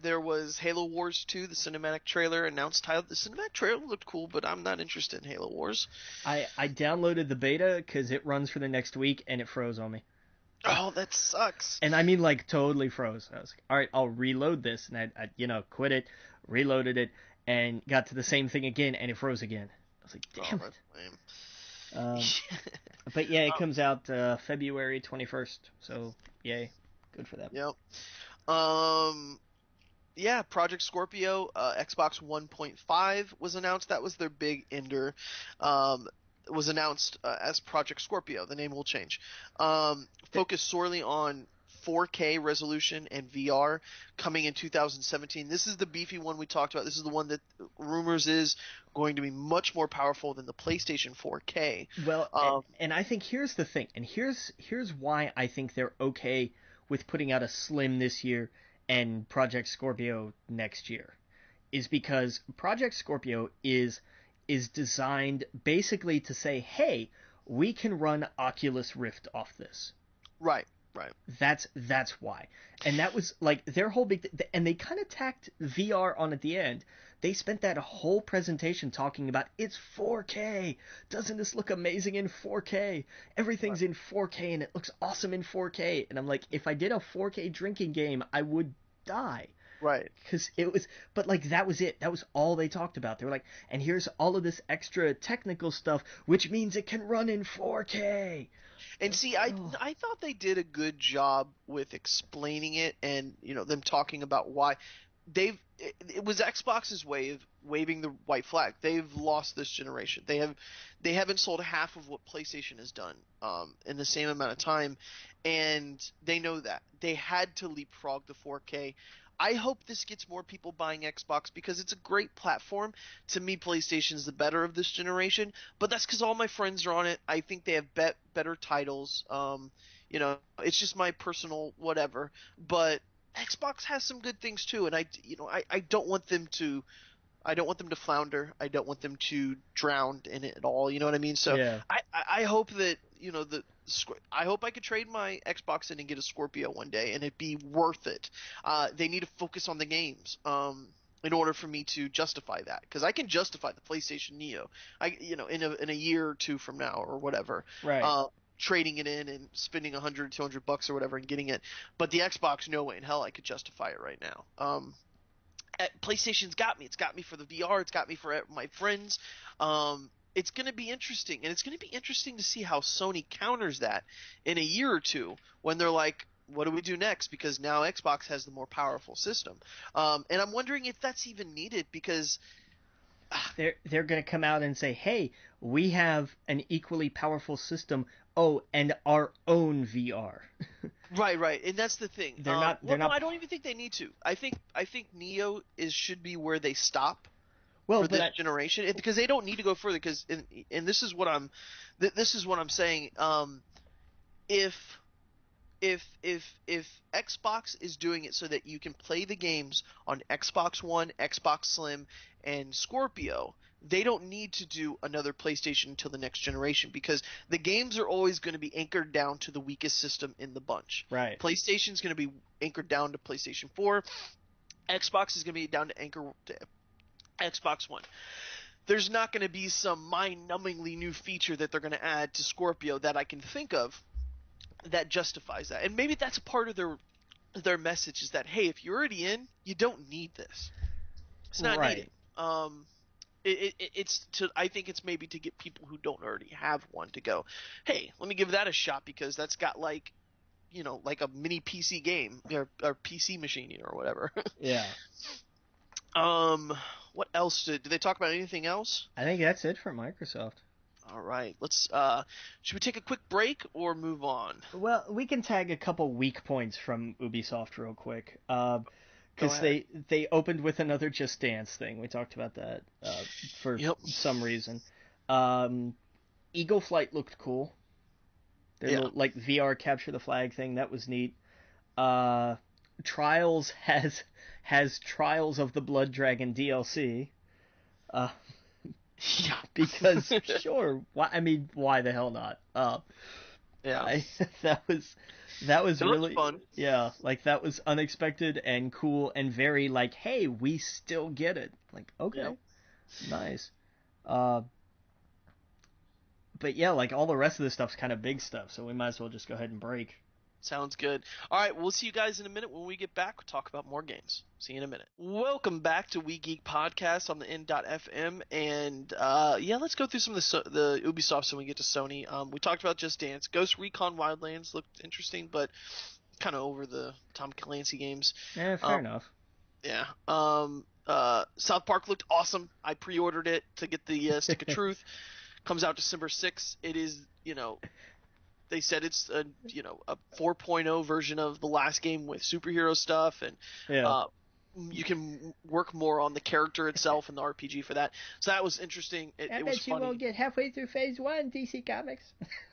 There was Halo Wars 2, the cinematic trailer announced title. The cinematic trailer looked cool, but I'm not interested in Halo Wars. I downloaded the beta because it runs for the next week and it froze on me. Oh, that sucks. And I mean like totally froze. I was like, all right, I'll reload this, and I quit it, reloaded it, and got to the same thing again, and it froze again. I was like, Oh, damn that's it. lame. But yeah, it Oh, comes out February 21st, so yay, good for them. yep. Um, yeah, Project Scorpio, Xbox 1.5 was announced. That was their big ender. Um, was announced as Project Scorpio. The name will change. Focus sorely on 4K resolution and VR coming in 2017. This is the beefy one we talked about. This is the one that rumors is going to be much more powerful than the PlayStation 4K. Well, Um, and I think here's the thing, and here's why I think they're okay with putting out a Slim this year and Project Scorpio next year, is because Project Scorpio is designed basically to say, hey, we can run Oculus Rift off this. right, right. That's why. And that was like their whole and they kind of tacked VR on at the end. They spent that whole presentation talking about it's 4K. Doesn't this look amazing in 4K? Everything's in 4K and it looks awesome in 4K. And I'm like, if I did a 4K drinking game, I would die. Right. Because it was, but like that was it. That was all they talked about. They were like, and here's all of this extra technical stuff, which means it can run in 4K. And see, I Oh, I thought they did a good job with explaining it, and them talking about why it was Xbox's way of waving the white flag. They've lost this generation. They haven't sold half of what PlayStation has done in the same amount of time, and they know that. They had to leapfrog the 4K. I hope this gets more people buying Xbox because it's a great platform. To me, PlayStation's the better of this generation, but that's because all my friends are on it. I think they have better titles. It's just my personal whatever. But Xbox has some good things too, and I don't want them to. I don't want them to flounder. I don't want them to drown in it at all. You know what I mean? So yeah. I hope that I hope I could trade my Xbox in and get a Scorpio one day, and it be worth it. They need to focus on the games. In order for me to justify that, because I can justify the PlayStation Neo, in a year or two from now or whatever. Right. trading it in and spending 100, $200 or whatever and getting it. But the Xbox, no way in hell I could justify it right now. PlayStation's got me. It's got me for the VR. It's got me for my friends. It's going to be interesting, and it's going to be interesting to see how Sony counters that in a year or two when they're like, what do we do next? Because now Xbox has the more powerful system. And I'm wondering if that's even needed because they're going to come out and say, "Hey, we have an equally powerful system. Oh, and our own VR." right, and that's the thing. They're not. They're No, not. I don't even think they need to. I think Neo should be where they stop Well, for but this generation because they don't need to go further. Because and this is what I'm saying. If if Xbox is doing it so that you can play the games on Xbox One, Xbox Slim, and Scorpio, they don't need to do another PlayStation until the next generation because the games are always going to be anchored down to the weakest system in the bunch. Right. PlayStation's going to be anchored down to PlayStation 4. Xbox is going to be down to anchor to Xbox One. There's not going to be some mind-numbingly new feature that they're going to add to Scorpio that I can think of that justifies that. And maybe that's a part of their message is that hey, if you're already in, you don't need this. It's not needed. Right. It's to I think it's maybe to get people who don't already have one to go, hey, let me give that a shot because that's got like like a mini PC game or PC machine or whatever. Yeah. What else did they talk about? Anything else? I think that's it for Microsoft. All right, let's. Should we take a quick break or move on? Well, we can tag a couple weak points from Ubisoft real quick. Go Because ahead. they opened with another Just Dance thing. We talked about that for Yep. some reason. Eagle Flight looked cool. Their Yeah. little like VR capture the flag thing that was neat. Trials has Trials of the Blood Dragon DLC. Uh, Yeah. because sure, why? I mean, why the hell not? Yeah. That was It looks really fun. yeah, like that was unexpected and cool and very like, hey, we still get it. Like, okay, Yep. nice. Uh, but yeah, like all the rest of the stuff's kind of big stuff, so we might as well just go ahead and break. Sounds good. All right, we'll see you guys in a minute. When we get back, we'll talk about more games. See you in a minute. Welcome back to We Geek Podcast on the N.FM, and yeah, let's go through some of the Ubisoft so we get to Sony. We talked about Just Dance. Ghost Recon Wildlands looked interesting, but kind of over the Tom Clancy games. Yeah, fair Um, enough. yeah. South Park looked awesome. I pre-ordered it to get the Stick of Truth. Comes out December 6th. It is, they said it's a 4.0 version of the last game with superhero stuff and Yeah. you can work more on the character itself and the RPG for that. So that was interesting. I It was bet you funny. won't get halfway through phase 1, DC Comics.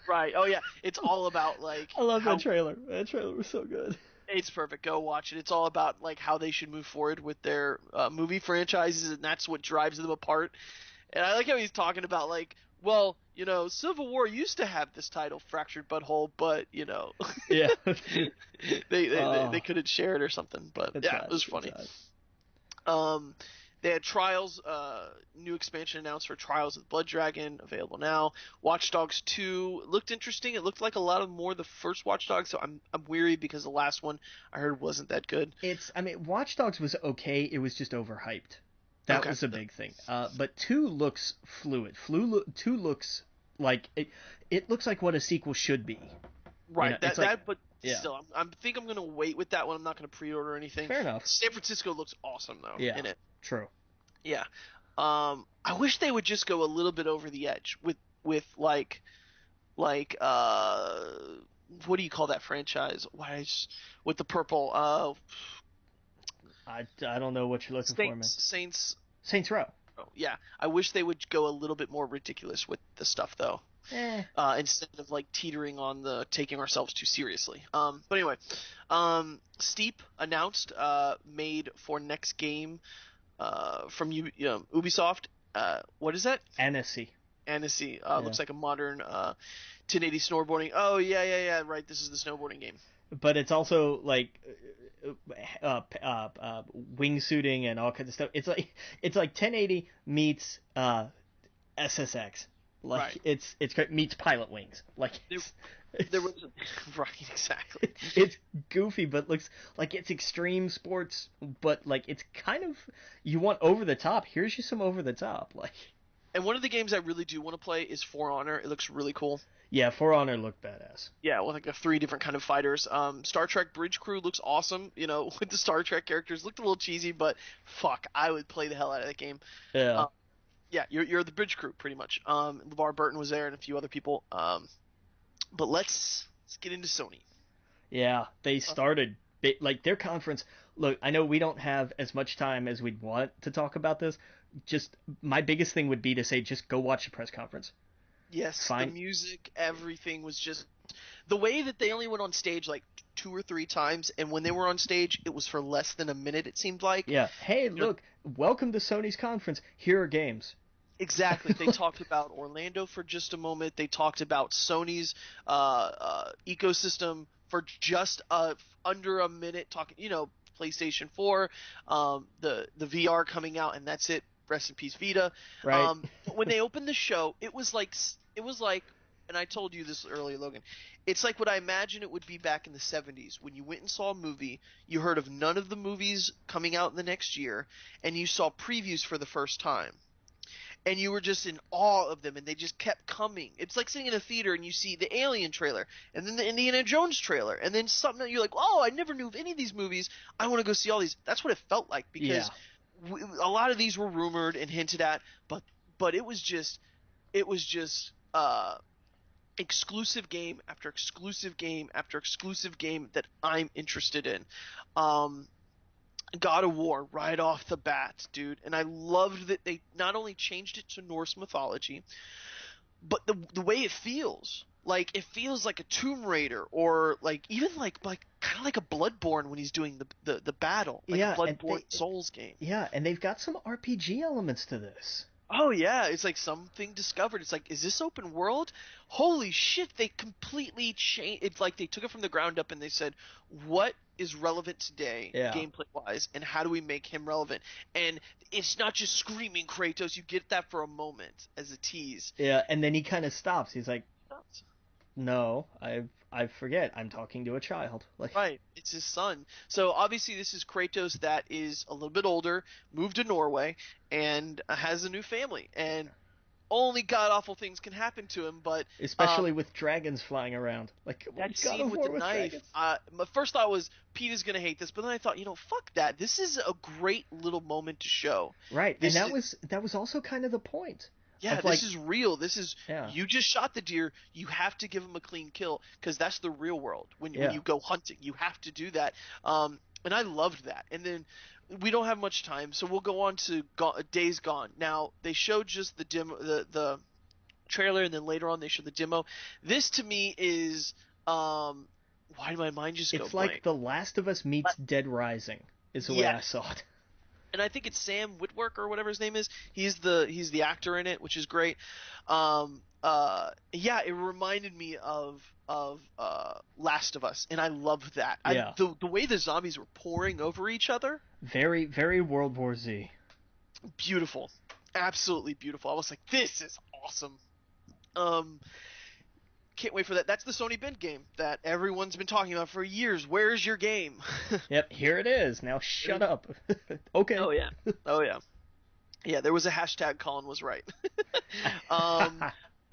Right. Oh yeah. It's all about like I love how that trailer. That trailer was so good. it's perfect. Go watch it. It's all about like how they should move forward with their movie franchises, and that's what drives them apart. And I like how he's talking about like, well, Civil War used to have this title, Fractured Butthole, but Yeah. they couldn't share it or something. But That's yeah, right. it was funny. They had Trials, new expansion announced for Trials of the Blood Dragon, available now. Watch Dogs 2 looked interesting. It looked like a lot of more the first Watch Dogs, so I'm weary because the last one I heard wasn't that good. I mean, Watch Dogs was okay. It was just overhyped. That Okay. was a big thing. But 2 looks fluid. 2 looks like it looks like what a sequel should be. Right. It's like, But yeah. still, I think I'm gonna wait with that one. I'm not gonna pre-order anything. Fair enough. San Francisco looks awesome though. Yeah. In it. True. Yeah. I wish they would just go a little bit over the edge with like what do you call that franchise? With the purple I don't know what you're looking for, man. Saints Row. Oh, yeah. I wish they would go a little bit more ridiculous with the stuff though. Instead of like teetering on the taking ourselves too seriously. But anyway, Steep announced made for next game from Ubisoft. What is that? Annecy. Annecy. Looks like a modern 1080 snowboarding. Oh yeah. Right, this is the snowboarding game. But it's also like wingsuiting and all kinds of stuff. It's like 1080 meets SSX. Right. Like it's meets Pilot Wings. Like There, it's there it's was right, exactly. it's goofy, but looks like it's extreme sports, but like it's kind of you want over the top. Here's you some over the top. Like And one of the games I really do want to play is For Honor. It looks really cool. yeah, For Honor looked badass. Yeah, with like the three different kind of fighters. Star Trek Bridge Crew looks awesome. With the Star Trek characters, looked a little cheesy, but fuck, I would play the hell out of that game. Yeah. Um, yeah, you're the Bridge Crew pretty much. LeVar Burton was there and a few other people. But let's get into Sony. Yeah, they Uh, started like their conference. Look, I know we don't have as much time as we'd want to talk about this. Just my biggest thing would be to say just go watch the press conference. yes, the Fine. music, everything was just the way that they only went on stage like two or three times, and when they were on stage, it was for less than a minute. It seemed like. Yeah. Hey, You know, look, welcome to Sony's conference. Here are games. Exactly. They talked about Orlando for just a moment. They talked about Sony's ecosystem for just under a minute. Talking, PlayStation 4, the VR coming out, and that's it. Rest in peace, Vita. Right. But when they opened the show, it was like, and I told you this earlier, Logan. It's like what I imagine it would be back in the 70s when you went and saw a movie. You heard of none of the movies coming out in the next year, and you saw previews for the first time and you were just in awe of them and they just kept coming. It's like sitting in a theater and you see the Alien trailer and then the Indiana Jones trailer and then something that you're like, "Oh, I never knew of any of these movies. I want to go see all these." That's what it felt like Yeah. because a lot of these were rumored and hinted at, but it was just exclusive game after exclusive game after exclusive game that I'm interested in. Um God of War right off the bat, dude. And I loved that they not only changed it to Norse mythology, but the way it feels. Like it feels like a Tomb Raider or like even like kind of like a Bloodborne when he's doing the battle, like a Yeah, and Bloodborne Souls game. they've got some RPG elements to this. Oh yeah, it's like something discovered. It's like, is this open world? Holy shit, they completely changed. It's like they took it from the ground up and they said, what is relevant today, Yeah. gameplay wise, and how do we make him relevant? And it's not just screaming Kratos. You get that for a moment as a tease. Yeah, and then he kind of stops. He's like, "No, I forget. I'm talking to a child." Like, Right, it's his son. So obviously this is Kratos that is a little bit older, moved to Norway, and has a new family. And only god awful things can happen to him, but especially with dragons flying around. Like, come on, that God scene of with the War with knife, dragons. my first thought was Pete is gonna hate this, but then I thought, fuck that. This is a great little moment to show. Right, and This is that was also kind of the point Yeah, of this like, is real. This is yeah, You just shot the deer. You have to give him a clean kill because that's the real world. When yeah. you go hunting, you have to do that. And I loved that. And then we don't have much time, so we'll go on to Days Gone. Now they showed just the demo, the trailer, and then later on they showed the demo. This to me is why did my mind just go It's like blank? The Last of Us meets Dead Rising is the way I Yes, saw it. and I think it's Sam Witwerk or whatever his name is. He's the actor in it, which is great. Yeah, it reminded me of Last of Us, and I loved that. Yeah, The way the zombies were pouring over each other, very very World War Z. beautiful, absolutely beautiful. I was like, this is awesome. Um, can't wait for that. That's the Sony Bend game that everyone's been talking about for years. Where's your game? Yep, here it is. Now shut up. Okay. Oh yeah, oh yeah. Yeah, there was a hashtag Colin was right. um,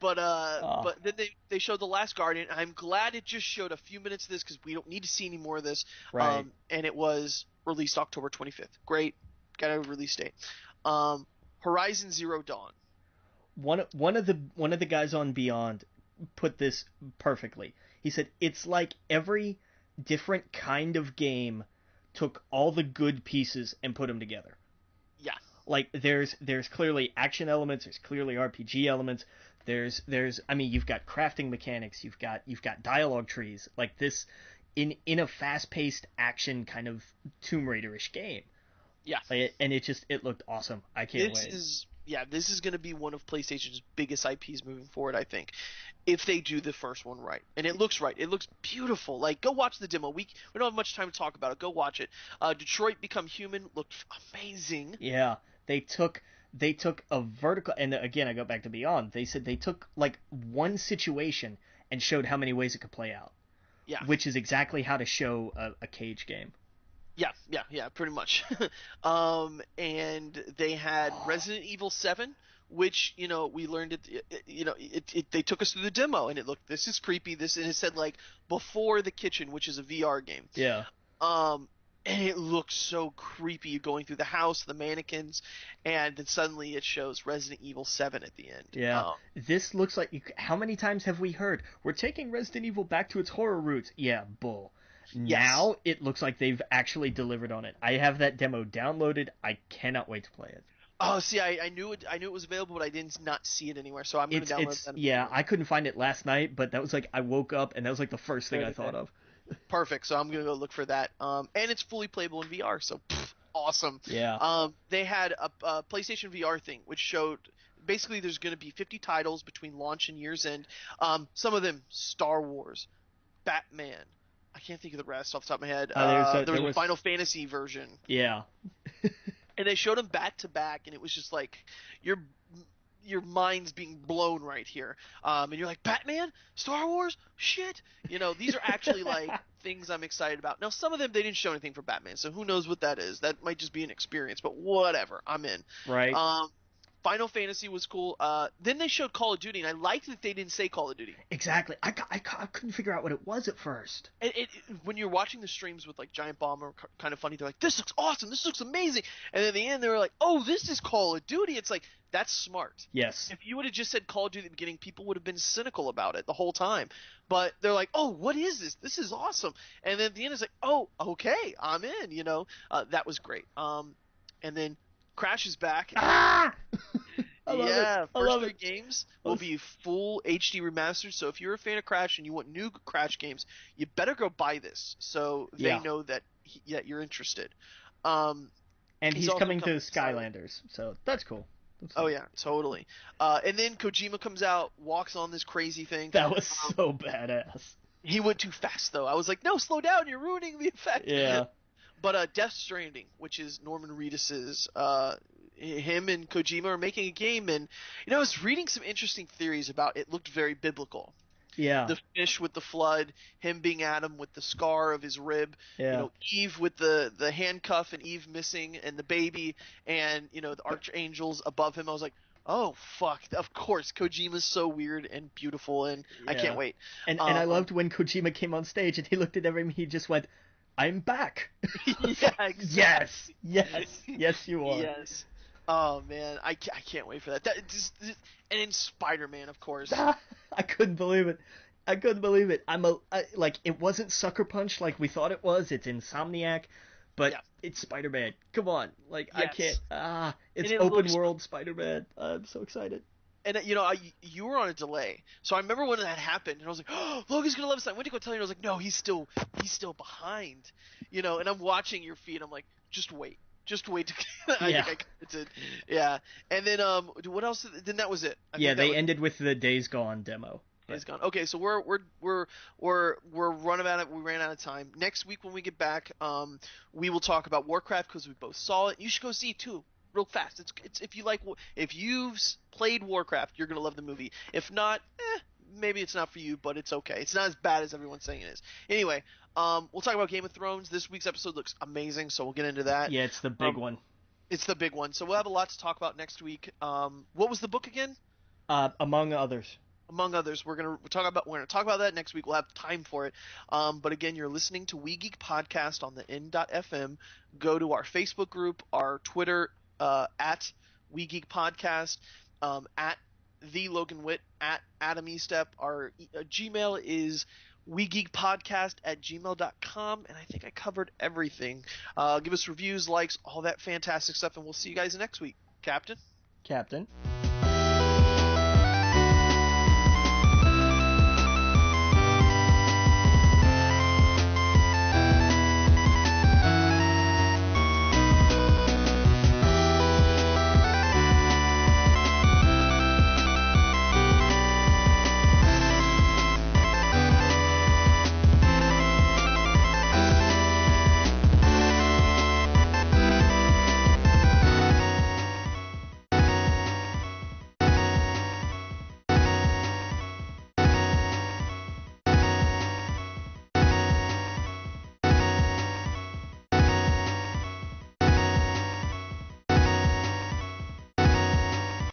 Oh, but then they showed The Last Guardian. I'm glad it just showed a few minutes of this because we don't need to see any more of this. right. And it was released October 25th. Great, got a release date. Um, Horizon Zero Dawn. One of the guys on Beyond put this perfectly. He said it's like every different kind of game took all the good pieces and put them together. Yeah, Like there's clearly action elements, there's clearly RPG elements, there's I mean you've got crafting mechanics, you've got dialogue trees like this in a fast-paced action kind of Tomb Raider-ish game. yeah. Like, and it looked awesome. I can't This wait. is yeah, this is going to be one of PlayStation's biggest IPs moving forward, I think, if they do the first one right. And it looks right. It looks beautiful. Like, go watch the demo. We don't have much time to talk about it. Go watch it. Detroit Become Human looked amazing. Yeah, they took they took a vertical, and again, I go back to Beyond. They said they took like one situation and showed how many ways it could play out, Yeah. which is exactly how to show a cage game. Yeah, pretty much. And they had Resident Evil 7, which, we learned they took us through the demo, and it looked, this is creepy, and it said, like, Before the Kitchen, which is a VR game. Yeah. And it looks so creepy going through the house, the mannequins, and then suddenly it shows Resident Evil 7 at the end. Yeah. This looks like, how many times have we heard, we're taking Resident Evil back to its horror roots? Yeah, bull. Yes. Now it looks like they've actually delivered on it. I have that demo downloaded. I cannot wait to play it. Oh, see, I knew it was available, but I did not see it anywhere, so I'm going to download that. Yeah, I couldn't find it last night, but that was like, I woke up and that was like the first thing I thought of. Perfect, so I'm going to go look for that. And it's fully playable in VR, so awesome. Yeah. They had a PlayStation VR thing, which showed basically there's going to be 50 titles between launch and year's end. Some of them Star Wars, Batman. I can't think of the rest off the top of my head. There was a Final Fantasy version. Yeah. And they showed them back to back, and it was just like your mind's being blown right here. And you're like, Batman? Star Wars? Shit. These are actually like things I'm excited about. Now, some of them, they didn't show anything for Batman, so who knows what that is. That might just be an experience, but whatever. I'm in. Right. Final Fantasy was cool. Then they showed Call of Duty, and I liked that they didn't say Call of Duty. Exactly. I couldn't figure out what it was at first. When you're watching the streams with like Giant Bomb or Kind of Funny, they're like, this looks awesome, this looks amazing. And then at the end, they were like, oh, this is Call of Duty. It's like, that's smart. Yes. If you would have just said Call of Duty at the beginning, people would have been cynical about it the whole time. But they're like, oh, what is this? This is awesome. And then at the end, it's like, oh, okay, I'm in, That was great. And then Crash is back. Ah! First 3 games will be full HD remastered. So if you're a fan of Crash and you want new Crash games, you better go buy this so they know that you're interested. And he's coming to Skylanders, so that's cool. Oh yeah, totally. And then Kojima comes out, walks on this crazy thing. That was so badass. He went too fast though. I was like, no, slow down, you're ruining the effect. Yeah. But Death Stranding, which is Norman Reedus's, him and Kojima are making a game, and I was reading some interesting theories about it. Looked very biblical. Yeah. The fish with the flood, him being Adam with the scar of his rib, Eve with the handcuff and Eve missing, and the baby, and the archangels above him. I was like, oh fuck! Of course, Kojima's so weird and beautiful, and I can't wait. And I loved when Kojima came on stage and he looked at everyone, he just went, I'm back. Yeah, exactly. Yes, you are. Yes. Oh man, I can't wait for that. And then Spider-Man, of course. I couldn't believe it. It wasn't Sucker Punch like we thought it was. It's Insomniac, but it's Spider-Man. Come on, I can't. It's open world Spider-Man. I'm so excited. And you were on a delay, so I remember when that happened, and I was like, "Oh, Logan's gonna love this." I went to go tell you, and I was like, "No, he's still behind," And I'm watching your feed. I'm like, "Just wait." I did. Yeah. And then what else? Then that was it. They ended with the Days Gone demo. Days Gone. Okay, so we're running out of. We ran out of time. Next week when we get back, we will talk about Warcraft because we both saw it. You should go see it too. Real fast. It's if you've played Warcraft, you're gonna love the movie. If not, maybe it's not for you, but it's okay. It's not as bad as everyone's saying it is. Anyway, we'll talk about Game of Thrones. This week's episode looks amazing, so we'll get into that. Yeah, it's the big one. It's the big one. So we'll have a lot to talk about next week. What was the book again? Among Others. Among Others. We're gonna talk about that next week. We'll have time for it. But again, you're listening to We Geek Podcast on the N.FM. Go to our Facebook group, our Twitter at We Geek Podcast, at the Logan Witt, at Adam Estep. Our Gmail is wegeekpodcast@gmail.com, and I think I covered everything. Give us reviews, likes, all that fantastic stuff, and we'll see you guys next week. Captain?